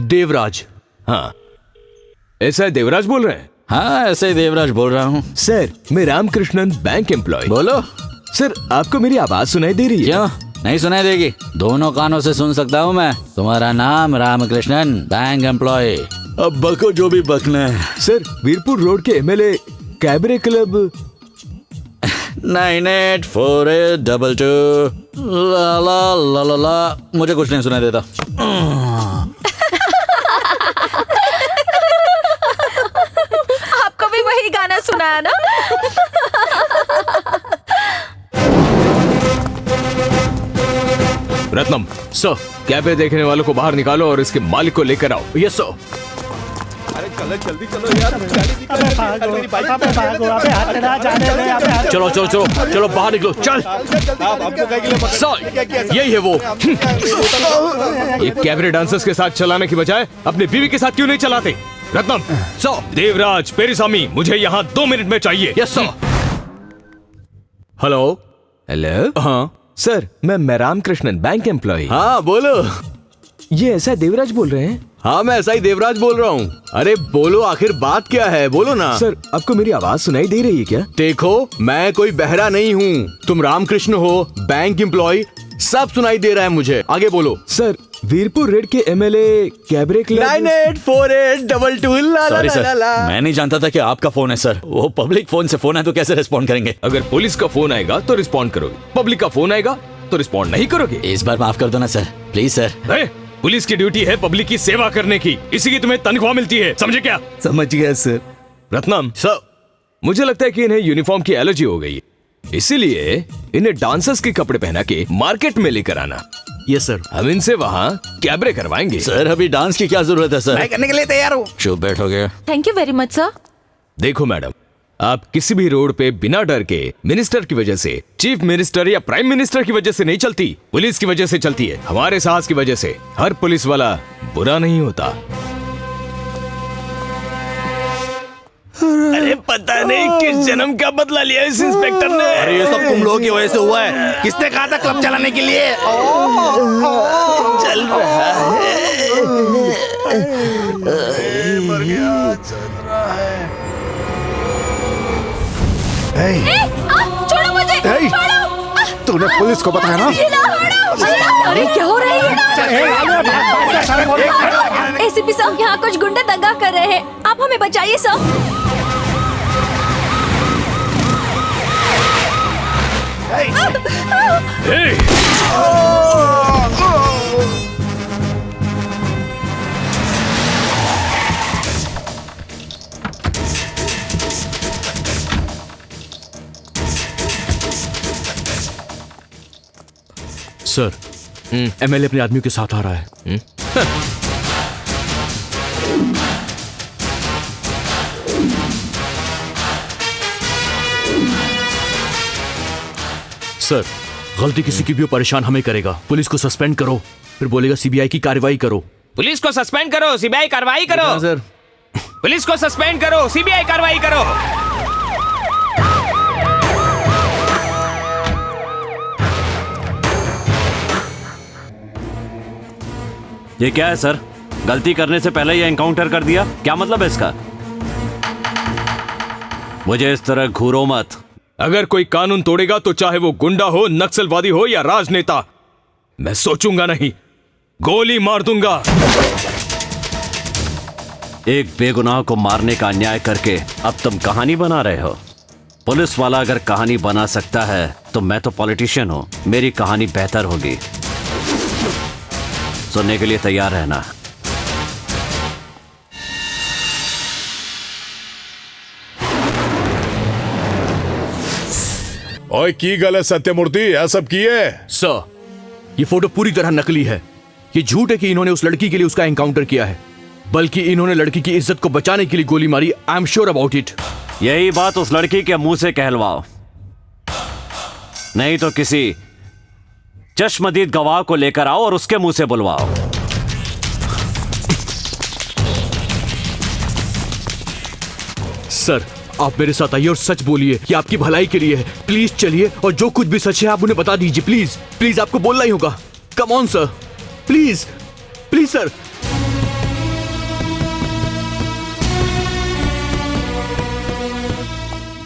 देवराज। हाँ, एसआई देवराज बोल रहे हैं? हाँ ऐसे ही देवराज बोल रहा हूँ। सर मैं रामकृष्णन, बैंक एम्प्लॉय। बोलो। सर आपको मेरी आवाज सुनाई दे रही है? क्यों नहीं सुनाई देगी? दोनों कानों से सुन सकता हूँ मैं। तुम्हारा नाम रामकृष्णन, बैंक एम्प्लॉय। अब बको जो भी बकना है। सर वीरपुर रोड के एमएलए कैबरे क्लब 984822 ला ला ला ला ला। मुझे कुछ नहीं सुनाई देता। आपको भी वही गाना सुना है ना? रत्नम सर, कैबरे देखने वालों को बाहर निकालो और इसके मालिक को लेकर आओ। Yes sir. अरे चलो जल्दी चलो यार। चलो चलो चलो चलो बाहर निकलो। चल सर, यही है वो। ये कैबरे डांसर्स के साथ चलाने की बजाय अपने बीवी के साथ क्यों नहीं चलाते? रत्नम सर, देवराज पेरिसामी, मुझे यहाँ 2 मिनट में चाहिए। Yes sir. Hello hello. हाँ सर, मैं रामकृष्णन, बैंक एम्प्लॉय। हाँ बोलो। ये ऐसा देवराज बोल रहे हैं? हाँ मैं ऐसा ही देवराज बोल रहा हूँ। अरे बोलो, आखिर बात क्या है? बोलो ना। सर आपको मेरी आवाज सुनाई दे रही है क्या? देखो मैं कोई बहरा नहीं हूँ। तुम रामकृष्ण हो, बैंक एम्प्लॉय, सब सुनाई दे रहा है मुझे। आगे बोलो। सर वीरपुर रेड के MLA cabaret club 984822 sorry sir, मैं नहीं जानता था कि आपका फोन है सर। वो पब्लिक फोन से फोन है तो कैसे रिस्पॉन्ड करेंगे? अगर पुलिस का फोन आएगा तो रिस्पॉन्ड करोगे, पब्लिक का फोन आएगा तो रिस्पॉन्ड नहीं करोगे। इस बार माफ कर दो ना सर, प्लीज सर। पुलिस की ड्यूटी है पब्लिक की सेवा करने की, इसी की तुम्हें तनख्वाह मिलती है, समझे क्या? समझ गया सर। रत्नम सर, मुझे लगता है कि इन्हें यूनिफॉर्म की एलर्जी हो गई है, इसीलिए इन्हें डांसर्स के कपड़े पहना के मार्केट में लेकर आना। Yes sir. हम इनसे वहाँ कैबरे करवाएंगे। सर अभी डांस की क्या जरूरत है सर? मैं करने के लिए तैयार हूँ। चुप बैठोगे? Thank you very much sir. देखो मैडम, आप किसी भी रोड पे बिना डर के मिनिस्टर की वजह से, चीफ मिनिस्टर या प्राइम मिनिस्टर की वजह से नहीं चलती, पुलिस की वजह से चलती है। हमारे साहस की वजह से। हर पुलिस वाला बुरा नहीं होता। अरे पता नहीं किस जन्म का बदला लिया इस इंस्पेक्टर ने। अरे ये सब तुम लोगों की वजह से हुआ है। किसने कहा था क्लब चलाने के लिए? चल रहा है। मर गया, चल रहा है। छोड़ो मुझे, छोड़ो। तूने पुलिस को बताया ना? अरे क्या हो रहा है? एसीपी साहब, यहाँ कुछ गुंडे दंगा कर रहे हैं, आप हमें बचाइए साहब। सर, एमएलए अपने आदमियों के साथ आ रहा है। सर, गलती किसी की भी हो, परेशान हमें करेगा। पुलिस को सस्पेंड करो, फिर बोलेगा सीबीआई की कार्रवाई करो। पुलिस को सस्पेंड करो, सीबीआई कार्रवाई करो। सर, पुलिस को सस्पेंड करो, सीबीआई कार्रवाई करो। ये क्या है सर? गलती करने से पहले ये एनकाउंटर कर दिया, क्या मतलब है इसका? मुझे इस तरह घूरो मत। अगर कोई कानून तोड़ेगा तो चाहे वो गुंडा हो, नक्सलवादी हो या राजनेता, मैं सोचूंगा नहीं, गोली मार दूंगा। एक बेगुनाह को मारने का अन्याय करके अब तुम कहानी बना रहे हो। पुलिस वाला अगर कहानी बना सकता है तो मैं तो पॉलिटिशियन हूं, मेरी कहानी बेहतर होगी। सुनने के लिए तैयार रहना। ओए की गल है सत्यमूर्ति, यह सब की है? सर, ये फोटो पूरी तरह नकली है। ये झूठ है कि इन्होंने उस लड़की के लिए उसका एनकाउंटर किया है, बल्कि इन्होंने लड़की की इज्जत को बचाने के लिए गोली मारी। I am sure about it. यही बात उस लड़की के मुंह से कहलवाओ, नहीं तो किसी चश्मदीद गवाह को लेकर आओ और उसके मुंह से बुलवाओ। सर, आप मेरे साथ आइए और सच बोलिए, ये आपकी भलाई के लिए है। प्लीज चलिए और जो कुछ भी सच है आप उन्हें बता दीजिए। प्लीज प्लीज, आपको बोलना ही होगा। Come on sir, please please sir.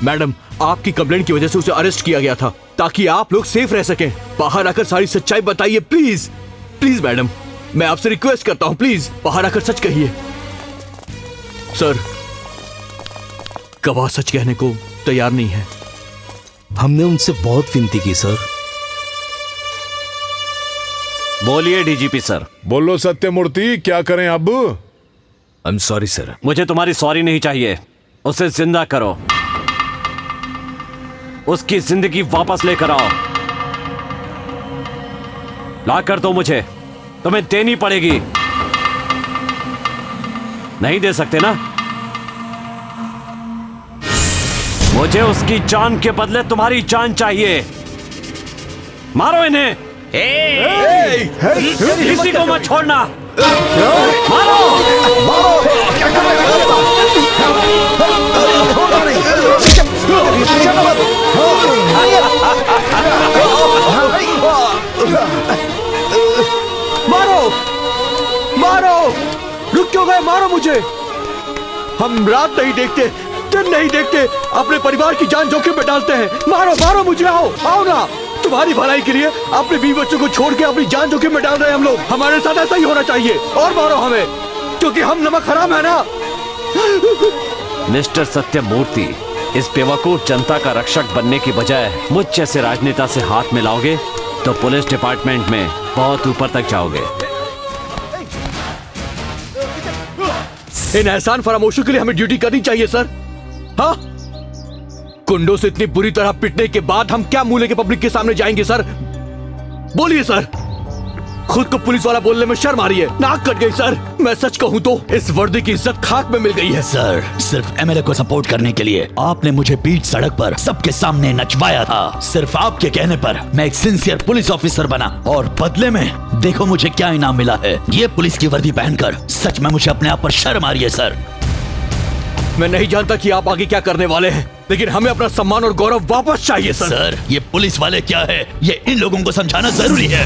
Madam, आपकी कंप्लेंट की वजह से उसे अरेस्ट किया गया था ताकि आप लोग सेफ रह सकें। बाहर आकर सारी सच्चाई बताइए प्लीज। प्लीज मैडम, मैं आपसे रिक्वेस्ट करता हूं, प्लीज बाहर आकर सच कहिए। सर, गवाह सच कहने को तैयार नहीं है। हमने उनसे बहुत विनती की सर। बोलिए डीजीपी सर। बोलो सत्यमूर्ति, क्या करें अब? I am sorry sir. मुझे तुम्हारी सॉरी नहीं चाहिए, उसे जिंदा करो, उसकी जिंदगी वापस लेकर आओ। लाकर दो मुझे, तुम्हें देनी पड़ेगी। नहीं दे सकते ना? मुझे उसकी जान के बदले तुम्हारी जान चाहिए। मारो इन्हें। किसी को मत छोड़ना। मारो। मारो मारो, रुक क्यों गए? मारो मुझे। हम रात नहीं देखते, दिन नहीं देखते, अपने परिवार की जान जोखिम में डालते हैं। मारो मारो मुझे। आओ आओ ना, तुम्हारी भलाई के लिए अपने बीवी बच्चों को छोड़ के अपनी जान जोखिम में डाल रहे हैं हम लोग। हमारे साथ ऐसा ही होना चाहिए। और मारो हमें, क्योंकि हम नमक हराम है ना। मिस्टर सत्यमूर्ति, इस बेवकूफ जनता का रक्षक बनने की बजाय मुझ जैसे राजनेता से हाथ मिलाओगे तो पुलिस डिपार्टमेंट में बहुत ऊपर तक जाओगे। इन एहसान फरामोशों के लिए हमें ड्यूटी करनी चाहिए सर। हाँ, गुंडों से इतनी बुरी तरह पिटने के बाद हम क्या मुंह लेके पब्लिक के सामने जाएंगे सर? बोलिए सर। खुद को पुलिस वाला बोलने में शर्म आ रही है, नाक कट गई सर। मैं सच कहूं तो इस वर्दी की इज्जत खाक में मिल गई है। सर, सिर्फ एमएलए को सपोर्ट करने के लिए आपने मुझे बीच सड़क पर सबके सामने नचवाया था। सिर्फ आपके कहने पर मैं एक सिंसियर पुलिस ऑफिसर बना और बदले में देखो मुझे क्या इनाम मिला है। ये पुलिस की वर्दी पहनकर सच में मुझे अपने आप पर शर्म आ रही है सर। मैं नहीं जानता कि आप आगे क्या करने वाले हैं, लेकिन हमें अपना सम्मान और गौरव वापस चाहिए सर। सर, ये पुलिस वाले क्या है, ये इन लोगों को समझाना जरूरी है।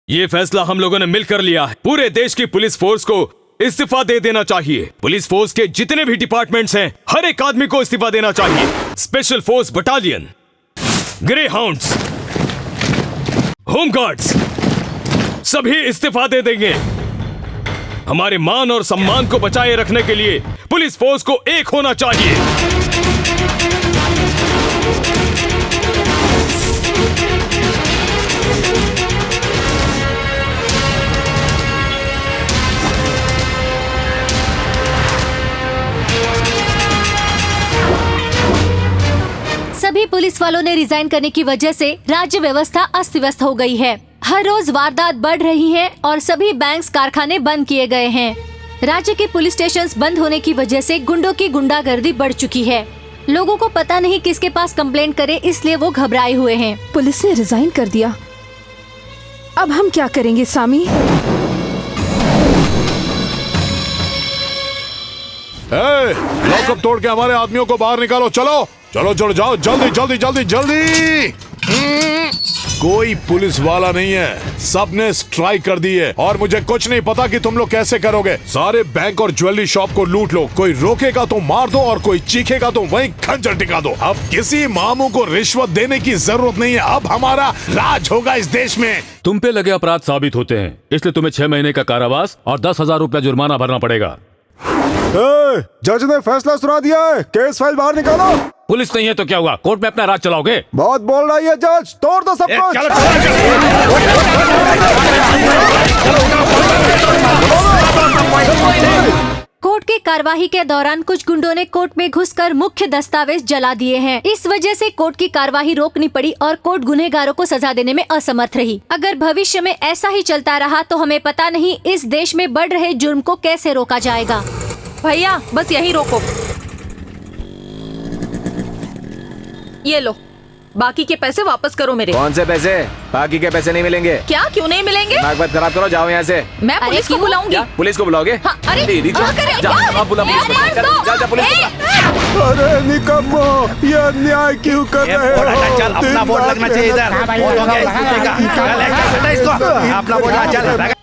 ये फैसला हम लोगों ने मिलकर लिया है। पूरे देश की पुलिस फोर्स को इस्तीफा दे देना चाहिए। पुलिस फोर्स के जितने भी डिपार्टमेंट्स हैं, हर एक आदमी को इस्तीफा देना चाहिए। Special force battalion, grey hounds, home guards, सभी इस्तीफा दे देंगे। हमारे मान और सम्मान को बचाए रखने के लिए पुलिस फोर्स को एक होना चाहिए। सभी पुलिस वालों ने रिजाइन करने की वजह से राज्य व्यवस्था अस्त व्यस्त हो गई है। हर रोज वारदात बढ़ रही है और सभी बैंक कारखाने बंद किए गए हैं। राज्य के पुलिस स्टेशन बंद होने की वजह से गुंडों की गुंडागर्दी बढ़ चुकी है। लोगों को पता नहीं किसके पास कंप्लेंट करे, इसलिए वो घबराए हुए हैं। पुलिस ने रिजाइन कर दिया, अब हम क्या करेंगे सामी? लॉकअप तोड़ के हमारे आदमियों को बाहर निकालो। चलो चलो चलो जाओ, जल्दी जल्दी जल्दी जल्दी। कोई पुलिस वाला नहीं है, सबने स्ट्राइक कर दी है और मुझे कुछ नहीं पता कि तुम लोग कैसे करोगे। सारे बैंक और ज्वेलरी शॉप को लूट लो, कोई रोकेगा तो मार दो और कोई चीखेगा तो वहीं खंजर टिका दो। अब किसी मामू को रिश्वत देने की जरूरत नहीं है, अब हमारा राज होगा इस देश में। तुम पे लगे अपराध साबित होते हैं, इसलिए तुम्हें 6 महीने का कारावास और 10,000 रुपया जुर्माना भरना पड़ेगा। जज ने फैसला सुना दिया है, केस फाइल बाहर निकालो। पुलिस नहीं है तो क्या हुआ, कोर्ट में अपना राज चलाओगे? बहुत बोल रही है जज, तोड़ दो सब कुछ। कोर्ट की कार्यवाही के दौरान कुछ गुंडों ने कोर्ट में घुसकर मुख्य दस्तावेज जला दिए हैं। इस वजह से कोर्ट की कार्यवाही रोकनी पड़ी और कोर्ट गुनहगारों को सजा देने में असमर्थ रही। अगर भविष्य में ऐसा ही चलता रहा तो हमें पता नहीं इस देश में बढ़ रहे जुर्म को कैसे रोका जाएगा। भैया बस यही रोको, ये लो, बाकी के पैसे वापस करो मेरे। कौन से पैसे? बाकी के पैसे नहीं मिलेंगे। क्या, क्यों नहीं मिलेंगे? दिमाग मत खराब करो, जाओ यहाँ से। मैं पुलिस को बुलाऊंगी। पुलिस को बुलाओगे? हाँ, अरे दीदी जा, आप बुला पुलिस को। जा पुलिस को। अरे निकम्मो, ये अन्याय क्यों कर रहे हो? चल अपना बोर्ड लगना चाहिए इधर। बोर्ड हो गया इस दूसरे का। चल ऐसा बेटा इसको अपना बोर्ड लगा, चल।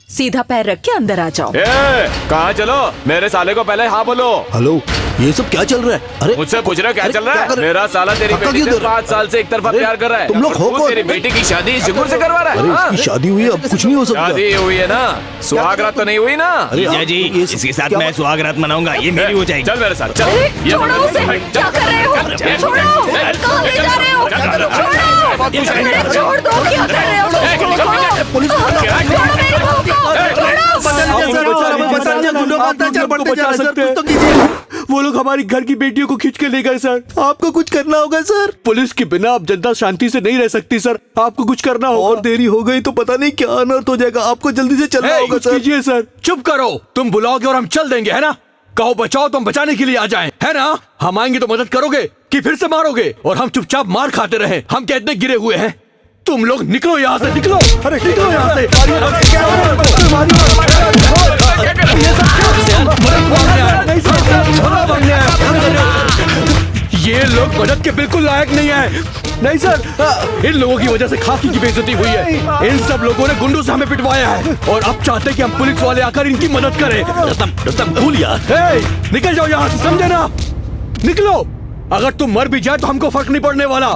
सीधा पैर रख के अंदर आ जाओ। कहाँ चलो? मेरे साले को पहले हाँ बोलो। हेलो, ये सब क्या चल रहा है? अरे मुझसे पूछ रहे हो क्या चल रहा है? मेरा साला तेरी बेटी से 5 साल से एक तरफा प्यार कर रहा है। तुम लोग हो कौन? तेरी बेटी की शादी शुक्र से करवा रहा है। अरे इसकी शादी हुई है, अब कुछ नहीं हो सकता। शादी हुई है ना, सुहागरात तो नहीं हुई ना? अरे जी इसके साथ मैं सुहागरात मनाऊंगा, ये मेरी हो जाएगी। चल मेरे साथ चल। छोड़ो उसे, क्या कर रहे हो? छोड़ो, कहाँ ले जा रहे हो? छोड़ दो, क्या कर रहे हो? पुलिस बचा सकते हैं। वो लोग हमारी घर की बेटियों को खींच के ले गए सर। आपको कुछ करना होगा सर। पुलिस के बिना अब जनता शांति से नहीं रह सकती सर, आपको कुछ करना होगा। और देरी हो गई तो पता नहीं क्या अनर्थ हो जाएगा, आपको जल्दी से चलना होगा सर। कीजिए सर। चुप करो, तुम बुलाओगे और हम चल देंगे, है ना? कहो बचाओ तो हम बचाने के लिए आ जाएं, है ना? हम आएंगे तो मदद करोगे कि फिर से मारोगे और हम चुपचाप मार खाते रहे? हम क्या इतने गिरे हुए हैं? तुम लोग निकलो यहाँ से, निकलो। अरे निकलो यहाँ से। ये लोग मदद के बिल्कुल लायक नहीं है। नहीं सर, इन लोगों की वजह से खाकी की बेइज्जती हुई है। इन सब लोगों ने गुंडों से हमें पिटवाया है और अब चाहते कि हम पुलिस वाले आकर इनकी मदद करें। रतन भूल यार। निकल जाओ यहाँ से, समझे ना? निकलो। अगर तुम मर भी जाए तो हमको फर्क नहीं पड़ने वाला।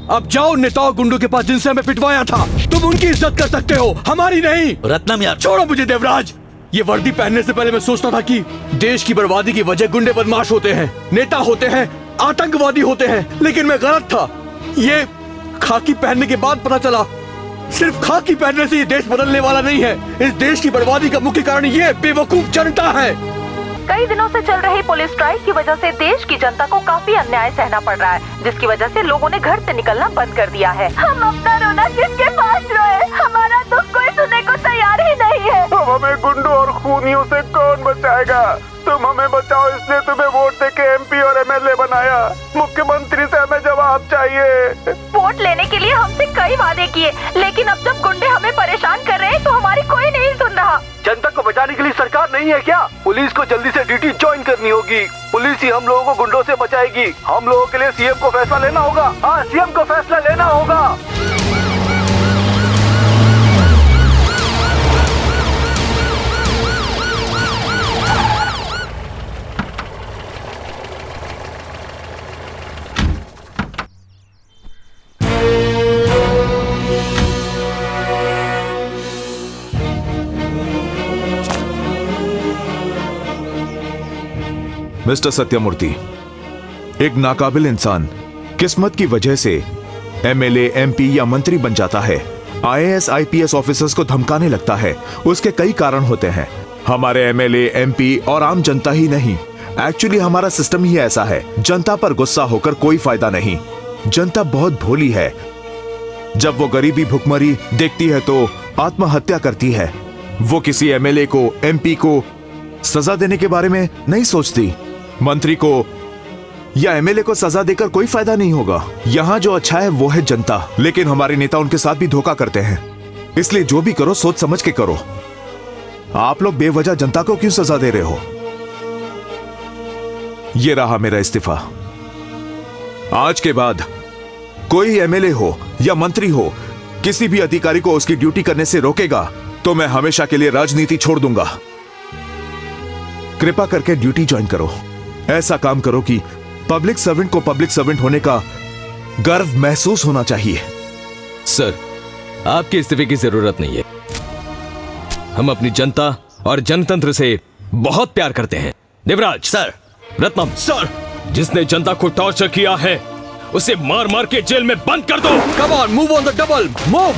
अब जाओ नेताओं गुंडों के पास जिनसे हमें पिटवाया था, तुम उनकी इज्जत कर सकते हो, हमारी नहीं। रत्नम यार छोड़ो मुझे देवराज। ये वर्दी पहनने से पहले मैं सोचता था कि देश की बर्बादी की वजह गुंडे बदमाश होते हैं, नेता होते हैं, आतंकवादी होते हैं, लेकिन मैं गलत था। ये खाकी पहनने के बाद पता चला, सिर्फ खाकी पहनने से ये देश बदलने वाला नहीं है। इस देश की बर्बादी का मुख्य कारण ये बेवकूफ जनता है। कई दिनों से चल रही पुलिस स्ट्राइक की वजह से देश की जनता को काफी अन्याय सहना पड़ रहा है, जिसकी वजह से लोगों ने घर से निकलना बंद कर दिया है। हम अपना रोना किसके पास रोए? हमारा दुख कोई सुनने को तैयार ही नहीं है। अब हमें गुंडों और खूनियों से कौन बचाएगा? तुम हमें बचाओ, इसलिए तुम्हें वोट देके एमपी और एमएलए बनाया। मुख्यमंत्री से हमें जवाब चाहिए। वोट लेने के लिए हमसे कई वादे किए, लेकिन अब जब गुंडे हमें परेशान कर रहे हैं तो हमारी कोई नहीं सुन रहा। जनता को बचाने के लिए सरकार नहीं है क्या? पुलिस को जल्दी से ड्यूटी ज्वाइन करनी होगी। पुलिस ही हम लोगों को गुंडों से बचाएगी। हम लोगों के लिए सीएम को फैसला लेना होगा। हाँ, सीएम को फैसला लेना होगा। मिस्टर सत्यमूर्ति, एक नाकाबिल इंसान किस्मत की वजह से एमएलए, एमपी या मंत्री बन जाता है, आईएएस, आईपीएस ऑफिसर्स को धमकाने लगता है। उसके कई कारण होते हैं। हमारे एमएलए, एमपी और आम जनता ही नहीं, एक्चुअली हमारा सिस्टम ही ऐसा है। जनता पर गुस्सा होकर कोई फायदा नहीं। जनता बहुत भोली है। जब वो गरीबी भुखमरी देखती है तो आत्महत्या करती है। वो किसी एमएलए को, एमपी को सजा देने के बारे में नहीं सोचती। मंत्री को या एमएलए को सजा देकर कोई फायदा नहीं होगा। यहाँ जो अच्छा है वो है जनता, लेकिन हमारे नेता उनके साथ भी धोखा करते हैं। इसलिए जो भी करो सोच समझ के करो। आप लोग बेवजह जनता को क्यों सजा दे रहे हो? ये रहा मेरा इस्तीफा। आज के बाद कोई एमएलए हो या मंत्री हो, किसी भी अधिकारी को उसकी ड्यूटी करने से रोकेगा तो मैं हमेशा के लिए राजनीति छोड़ दूंगा। कृपा करके ड्यूटी ज्वाइन करो। ऐसा काम करो कि पब्लिक सर्वेंट को पब्लिक सर्वेंट होने का गर्व महसूस होना चाहिए। सर, आपके इस्तीफे की जरूरत नहीं है। हम अपनी जनता और जनतंत्र से बहुत प्यार करते हैं। देवराज सर। रत्नम सर, जिसने जनता को टॉर्चर किया है उसे मार मार के जेल में बंद कर दो। Come on, move on the double, move.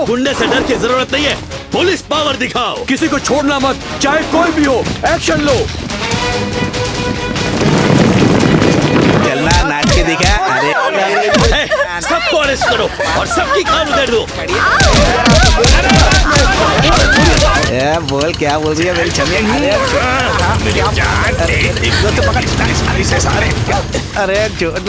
गुंडे से डर की जरूरत नहीं है, पुलिस पावर दिखाओ। किसी को छोड़ना मत, चाहे कोई भी हो। एक्शन लो। चलना नाच के दिखा। अरे सबको अरेस्ट करो और सबकी कान उधेड़ दो। बोल क्या बोल रही है मेरी छवि? अरे चोट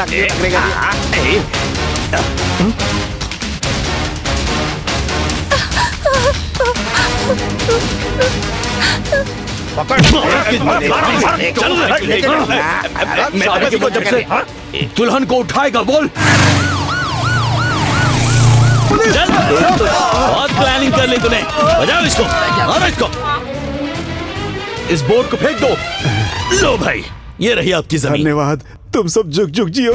दुल्हन को उठाएगा, बोल। बहुत प्लानिंग कर ली तूने। बजाओ इसको, मारो इसको। इस बोर्ड को फेंक दो। लो भाई, ये रही आपकी जमीन। धन्यवाद, तुम सब जुग जुग जियो।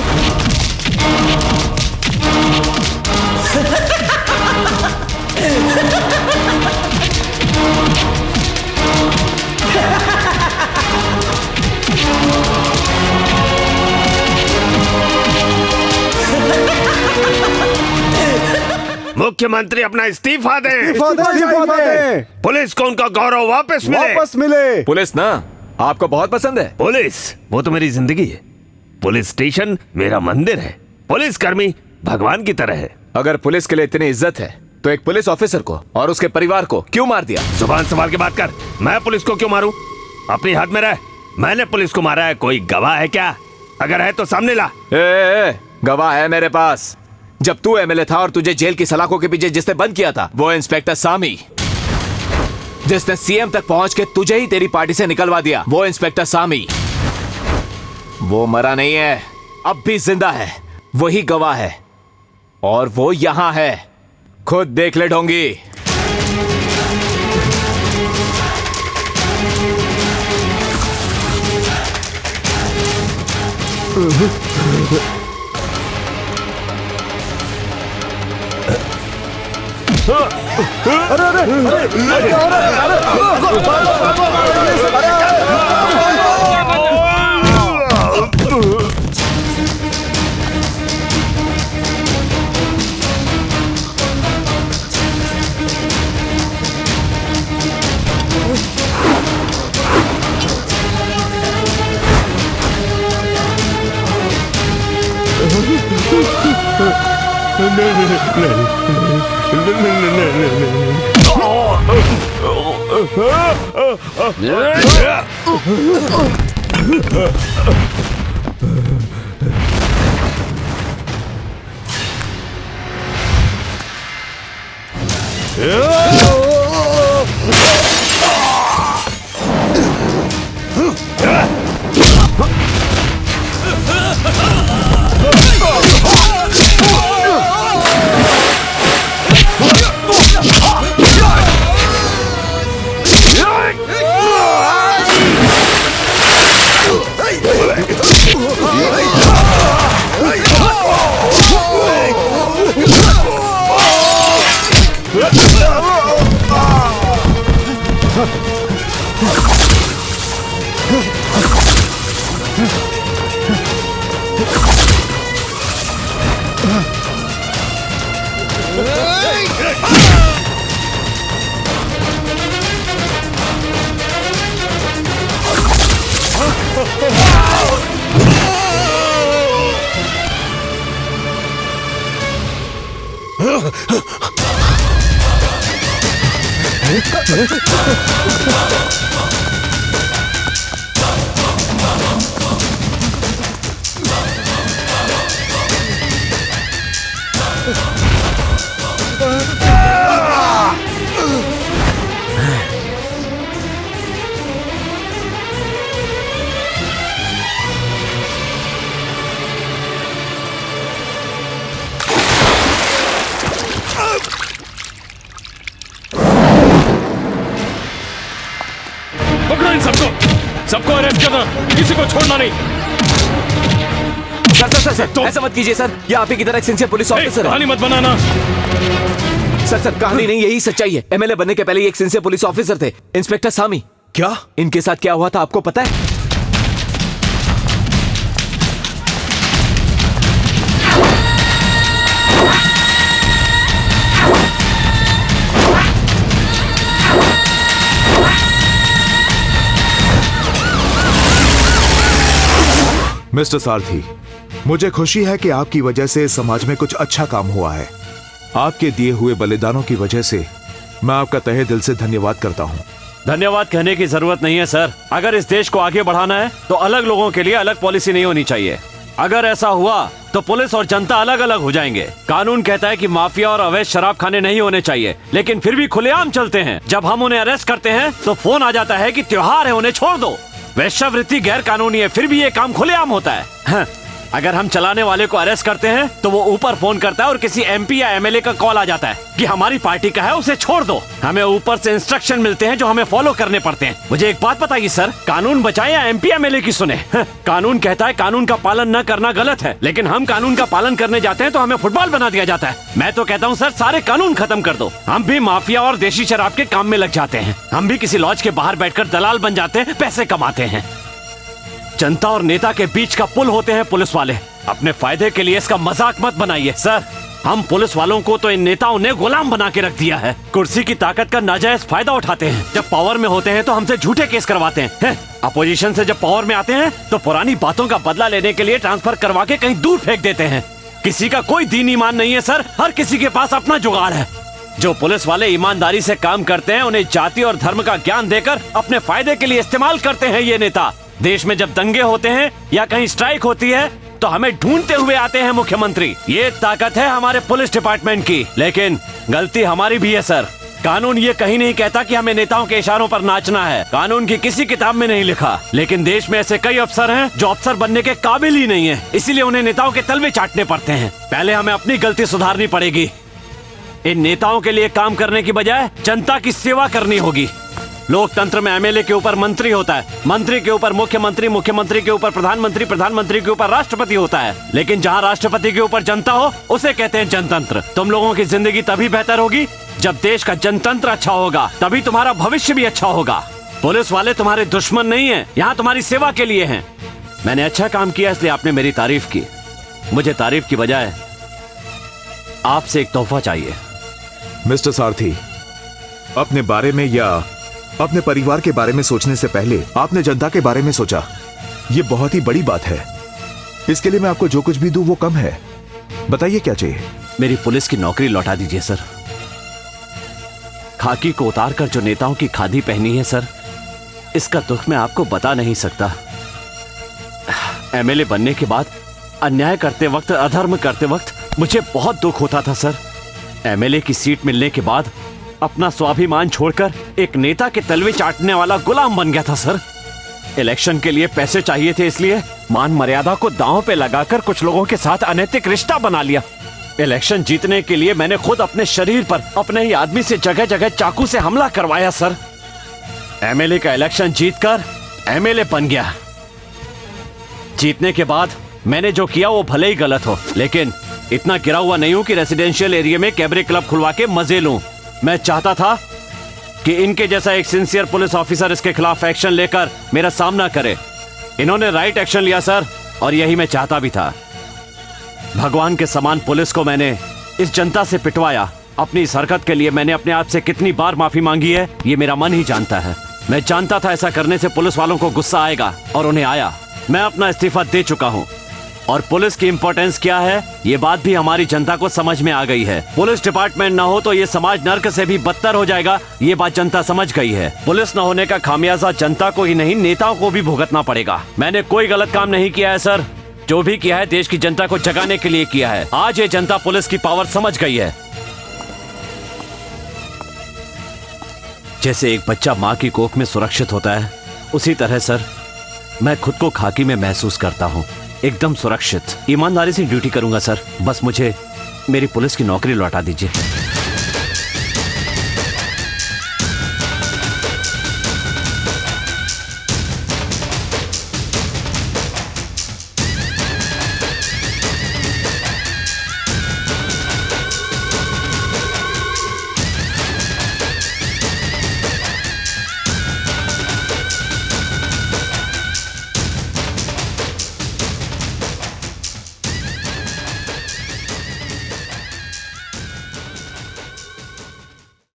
मुख्यमंत्री अपना इस्तीफा दे। इस्तीफा दे। पुलिस को उनका गौरव वापस मिले। पुलिस ना आपको बहुत पसंद है। पुलिस वो तो मेरी जिंदगी है। पुलिस स्टेशन मेरा मंदिर है। पुलिस कर्मी भगवान की तरह है। अगर पुलिस के लिए इतनी इज्जत है तो एक पुलिस ऑफिसर को और उसके परिवार को क्यों मार दिया? जुबान संभाल के बात कर। मैं पुलिस को क्यों मारूं? अपनी हाथ में रह। मैंने पुलिस को मारा है, कोई गवाह है क्या? अगर है तो सामने ला। गवाह है मेरे पास। जब तू एमएलए था और तुझे जेल की सलाखों के पीछे जिसने बंद किया था वो इंस्पेक्टर सामी, जिसने सीएम तक पहुंच के तुझे ही तेरी पार्टी से निकलवा दिया, वो इंस्पेक्टर सामी। वो मरा नहीं है, अब भी जिंदा है। वही गवाह है और वो यहां है। खुद देख ले ढोंगी। पकड़ो इन सबको अरेस्ट करना, किसी को छोड़ना नहीं। सर ऐसा मत कीजिए सर, ये आप ही की तरह एक सिंसियर पुलिस ऑफिसर है। कहानी मत बनाना। सर कहानी नहीं, यही सच्चाई है। एमएलए बनने के पहले ये एक सिंसियर पुलिस ऑफिसर थे, इंस्पेक्टर सामी। क्या इनके साथ क्या हुआ था आपको पता है? मिस्टर सारथी, मुझे खुशी है कि आपकी वजह से समाज में कुछ अच्छा काम हुआ है। आपके दिए हुए बलिदानों की वजह से मैं आपका तहे दिल से धन्यवाद करता हूँ। धन्यवाद कहने की जरूरत नहीं है सर। अगर इस देश को आगे बढ़ाना है तो अलग लोगों के लिए अलग पॉलिसी नहीं होनी चाहिए। अगर ऐसा हुआ तो पुलिस और जनता अलग अलग हो जाएंगे। कानून कहता है कि माफिया और अवैध शराब खाने नहीं होने चाहिए, लेकिन फिर भी खुलेआम चलते हैं। जब हम उन्हें अरेस्ट करते हैं तो फोन आ जाता है कि त्योहार है, उन्हें छोड़ दो। वेश्यावृत्ति गैर कानूनी है, फिर भी ये काम खुलेआम होता है। अगर हम चलाने वाले को अरेस्ट करते हैं तो वो ऊपर फोन करता है और किसी एमपी या एमएलए का कॉल आ जाता है कि हमारी पार्टी का है, उसे छोड़ दो। हमें ऊपर से इंस्ट्रक्शन मिलते हैं जो हमें फॉलो करने पड़ते हैं। मुझे एक बात बताइए सर, कानून बचाए या एमपी एमएलए की सुने? कानून कहता है कानून का पालन न करना गलत है, लेकिन हम कानून का पालन करने जाते हैं तो हमें फुटबॉल बना दिया जाता है। मैं तो कहता हूँ सर, सारे कानून खत्म कर दो। हम भी माफिया और देशी शराब के काम में लग जाते हैं। हम भी किसी लॉज के बाहर बैठकर दलाल बन जाते हैं, पैसे कमाते हैं। जनता और नेता के बीच का पुल होते हैं पुलिस वाले। अपने फायदे के लिए इसका मजाक मत बनाइए सर। हम पुलिस वालों को तो इन नेताओं ने गुलाम बना के रख दिया है। कुर्सी की ताकत का नाजायज फायदा उठाते हैं। जब पावर में होते हैं तो हमसे झूठे केस करवाते हैं। अपोजिशन से जब पावर में आते हैं तो पुरानी बातों का बदला लेने के लिए ट्रांसफर करवा के कहीं दूर फेंक देते हैं। किसी का कोई दीन ईमान नहीं है सर, हर किसी के पास अपना जुगाड़ है। जो पुलिस वाले ईमानदारी से काम करते हैं उन्हें जाति और धर्म का ज्ञान देकर अपने फायदे के लिए इस्तेमाल करते हैं ये नेता। देश में जब दंगे होते हैं या कहीं स्ट्राइक होती है तो हमें ढूंढते हुए आते हैं मुख्यमंत्री। ये ताकत है हमारे पुलिस डिपार्टमेंट की, लेकिन गलती हमारी भी है सर। कानून ये कहीं नहीं कहता कि हमें नेताओं के इशारों पर नाचना है। कानून की किसी किताब में नहीं लिखा, लेकिन देश में ऐसे कई अफसर हैं जो अफसर बनने के काबिल ही नहीं है, इसीलिए उन्हें नेताओं के तलवे चाटने पड़ते हैं। पहले हमें अपनी गलती सुधारनी पड़ेगी। इन नेताओं के लिए काम करने की बजाय जनता की सेवा करनी होगी। लोकतंत्र में एमएलए के ऊपर मंत्री होता है, मंत्री के ऊपर मुख्यमंत्री, मुख्यमंत्री के ऊपर प्रधानमंत्री, प्रधानमंत्री के ऊपर राष्ट्रपति होता है। लेकिन जहां राष्ट्रपति के ऊपर जनता हो उसे कहते हैं जनतंत्र। तुम लोगों की जिंदगी तभी बेहतर होगी जब देश का जनतंत्र अच्छा होगा, तभी तुम्हारा भविष्य भी अच्छा होगा। पुलिस वाले तुम्हारे दुश्मन नहीं है, यहाँ तुम्हारी सेवा के लिए हैं। मैंने अच्छा काम किया इसलिए आपने मेरी तारीफ की। मुझे तारीफ की बजाय आपसे एक तोहफा चाहिए। मिस्टर सारथी, अपने बारे में या अपने परिवार के बारे में सोचने से पहले आपने जनता के बारे में सोचा। ये बहुत ही बड़ी बात है। इसके लिए मैं आपको जो कुछ भी दूं वो कम है। बताइए क्या चाहिए? मेरी पुलिस की नौकरी लौटा दीजिए सर। खाकी को उतार कर जो नेताओं की खादी पहनी है सर, इसका दुख मैं आपको बता नहीं सकता। एमएलए बनने के बाद अन्याय करते वक्त, अधर्म करते वक्त मुझे बहुत दुख होता था सर। एमएलए की सीट मिलने के बाद अपना स्वाभिमान छोड़कर एक नेता के तलवे चाटने वाला गुलाम बन गया था सर। इलेक्शन के लिए पैसे चाहिए थे, इसलिए मान मर्यादा को दांव पे लगाकर कुछ लोगों के साथ अनैतिक रिश्ता बना लिया। इलेक्शन जीतने के लिए मैंने खुद अपने शरीर पर अपने ही आदमी से जगह जगह चाकू से हमला करवाया सर। एमएलए का इलेक्शन जीतकर एमएलए बन गया। जीतने के बाद मैंने जो किया वो भले ही गलत हो, लेकिन इतना गिरा हुआ नहीं हूं कि रेसिडेंशियल एरिया में कैबरे क्लब खुलवा के मजे लूं। मैं चाहता था कि इनके जैसा एक सिंसियर पुलिस ऑफिसर इसके खिलाफ एक्शन लेकर मेरा सामना करे। इन्होंने राइट एक्शन लिया सर, और यही मैं चाहता भी था। भगवान के समान पुलिस को मैंने इस जनता से पिटवाया। अपनी इस हरकत के लिए मैंने अपने आप से कितनी बार माफी मांगी है ये मेरा मन ही जानता है। मैं जानता था ऐसा करने से पुलिस वालों को गुस्सा आएगा, और उन्हें आया। मैं अपना इस्तीफा दे चुका हूं। और पुलिस की इम्पोर्टेंस क्या है ये बात भी हमारी जनता को समझ में आ गई है। पुलिस डिपार्टमेंट न हो तो ये समाज नर्क से भी बदतर हो जाएगा, ये बात जनता समझ गई है। पुलिस न होने का खामियाजा जनता को ही नहीं नेताओं को भी भुगतना पड़ेगा। मैंने कोई गलत काम नहीं किया है सर, जो भी किया है देश की जनता को जगाने के लिए किया है। आज ये जनता पुलिस की पावर समझ गई है। जैसे एक बच्चा माँ की कोख में सुरक्षित होता है, उसी तरह सर मैं खुद को खाकी में महसूस करता हूँ, एकदम सुरक्षित। ईमानदारी से ड्यूटी करूंगा सर, बस मुझे मेरी पुलिस की नौकरी लौटा दीजिए।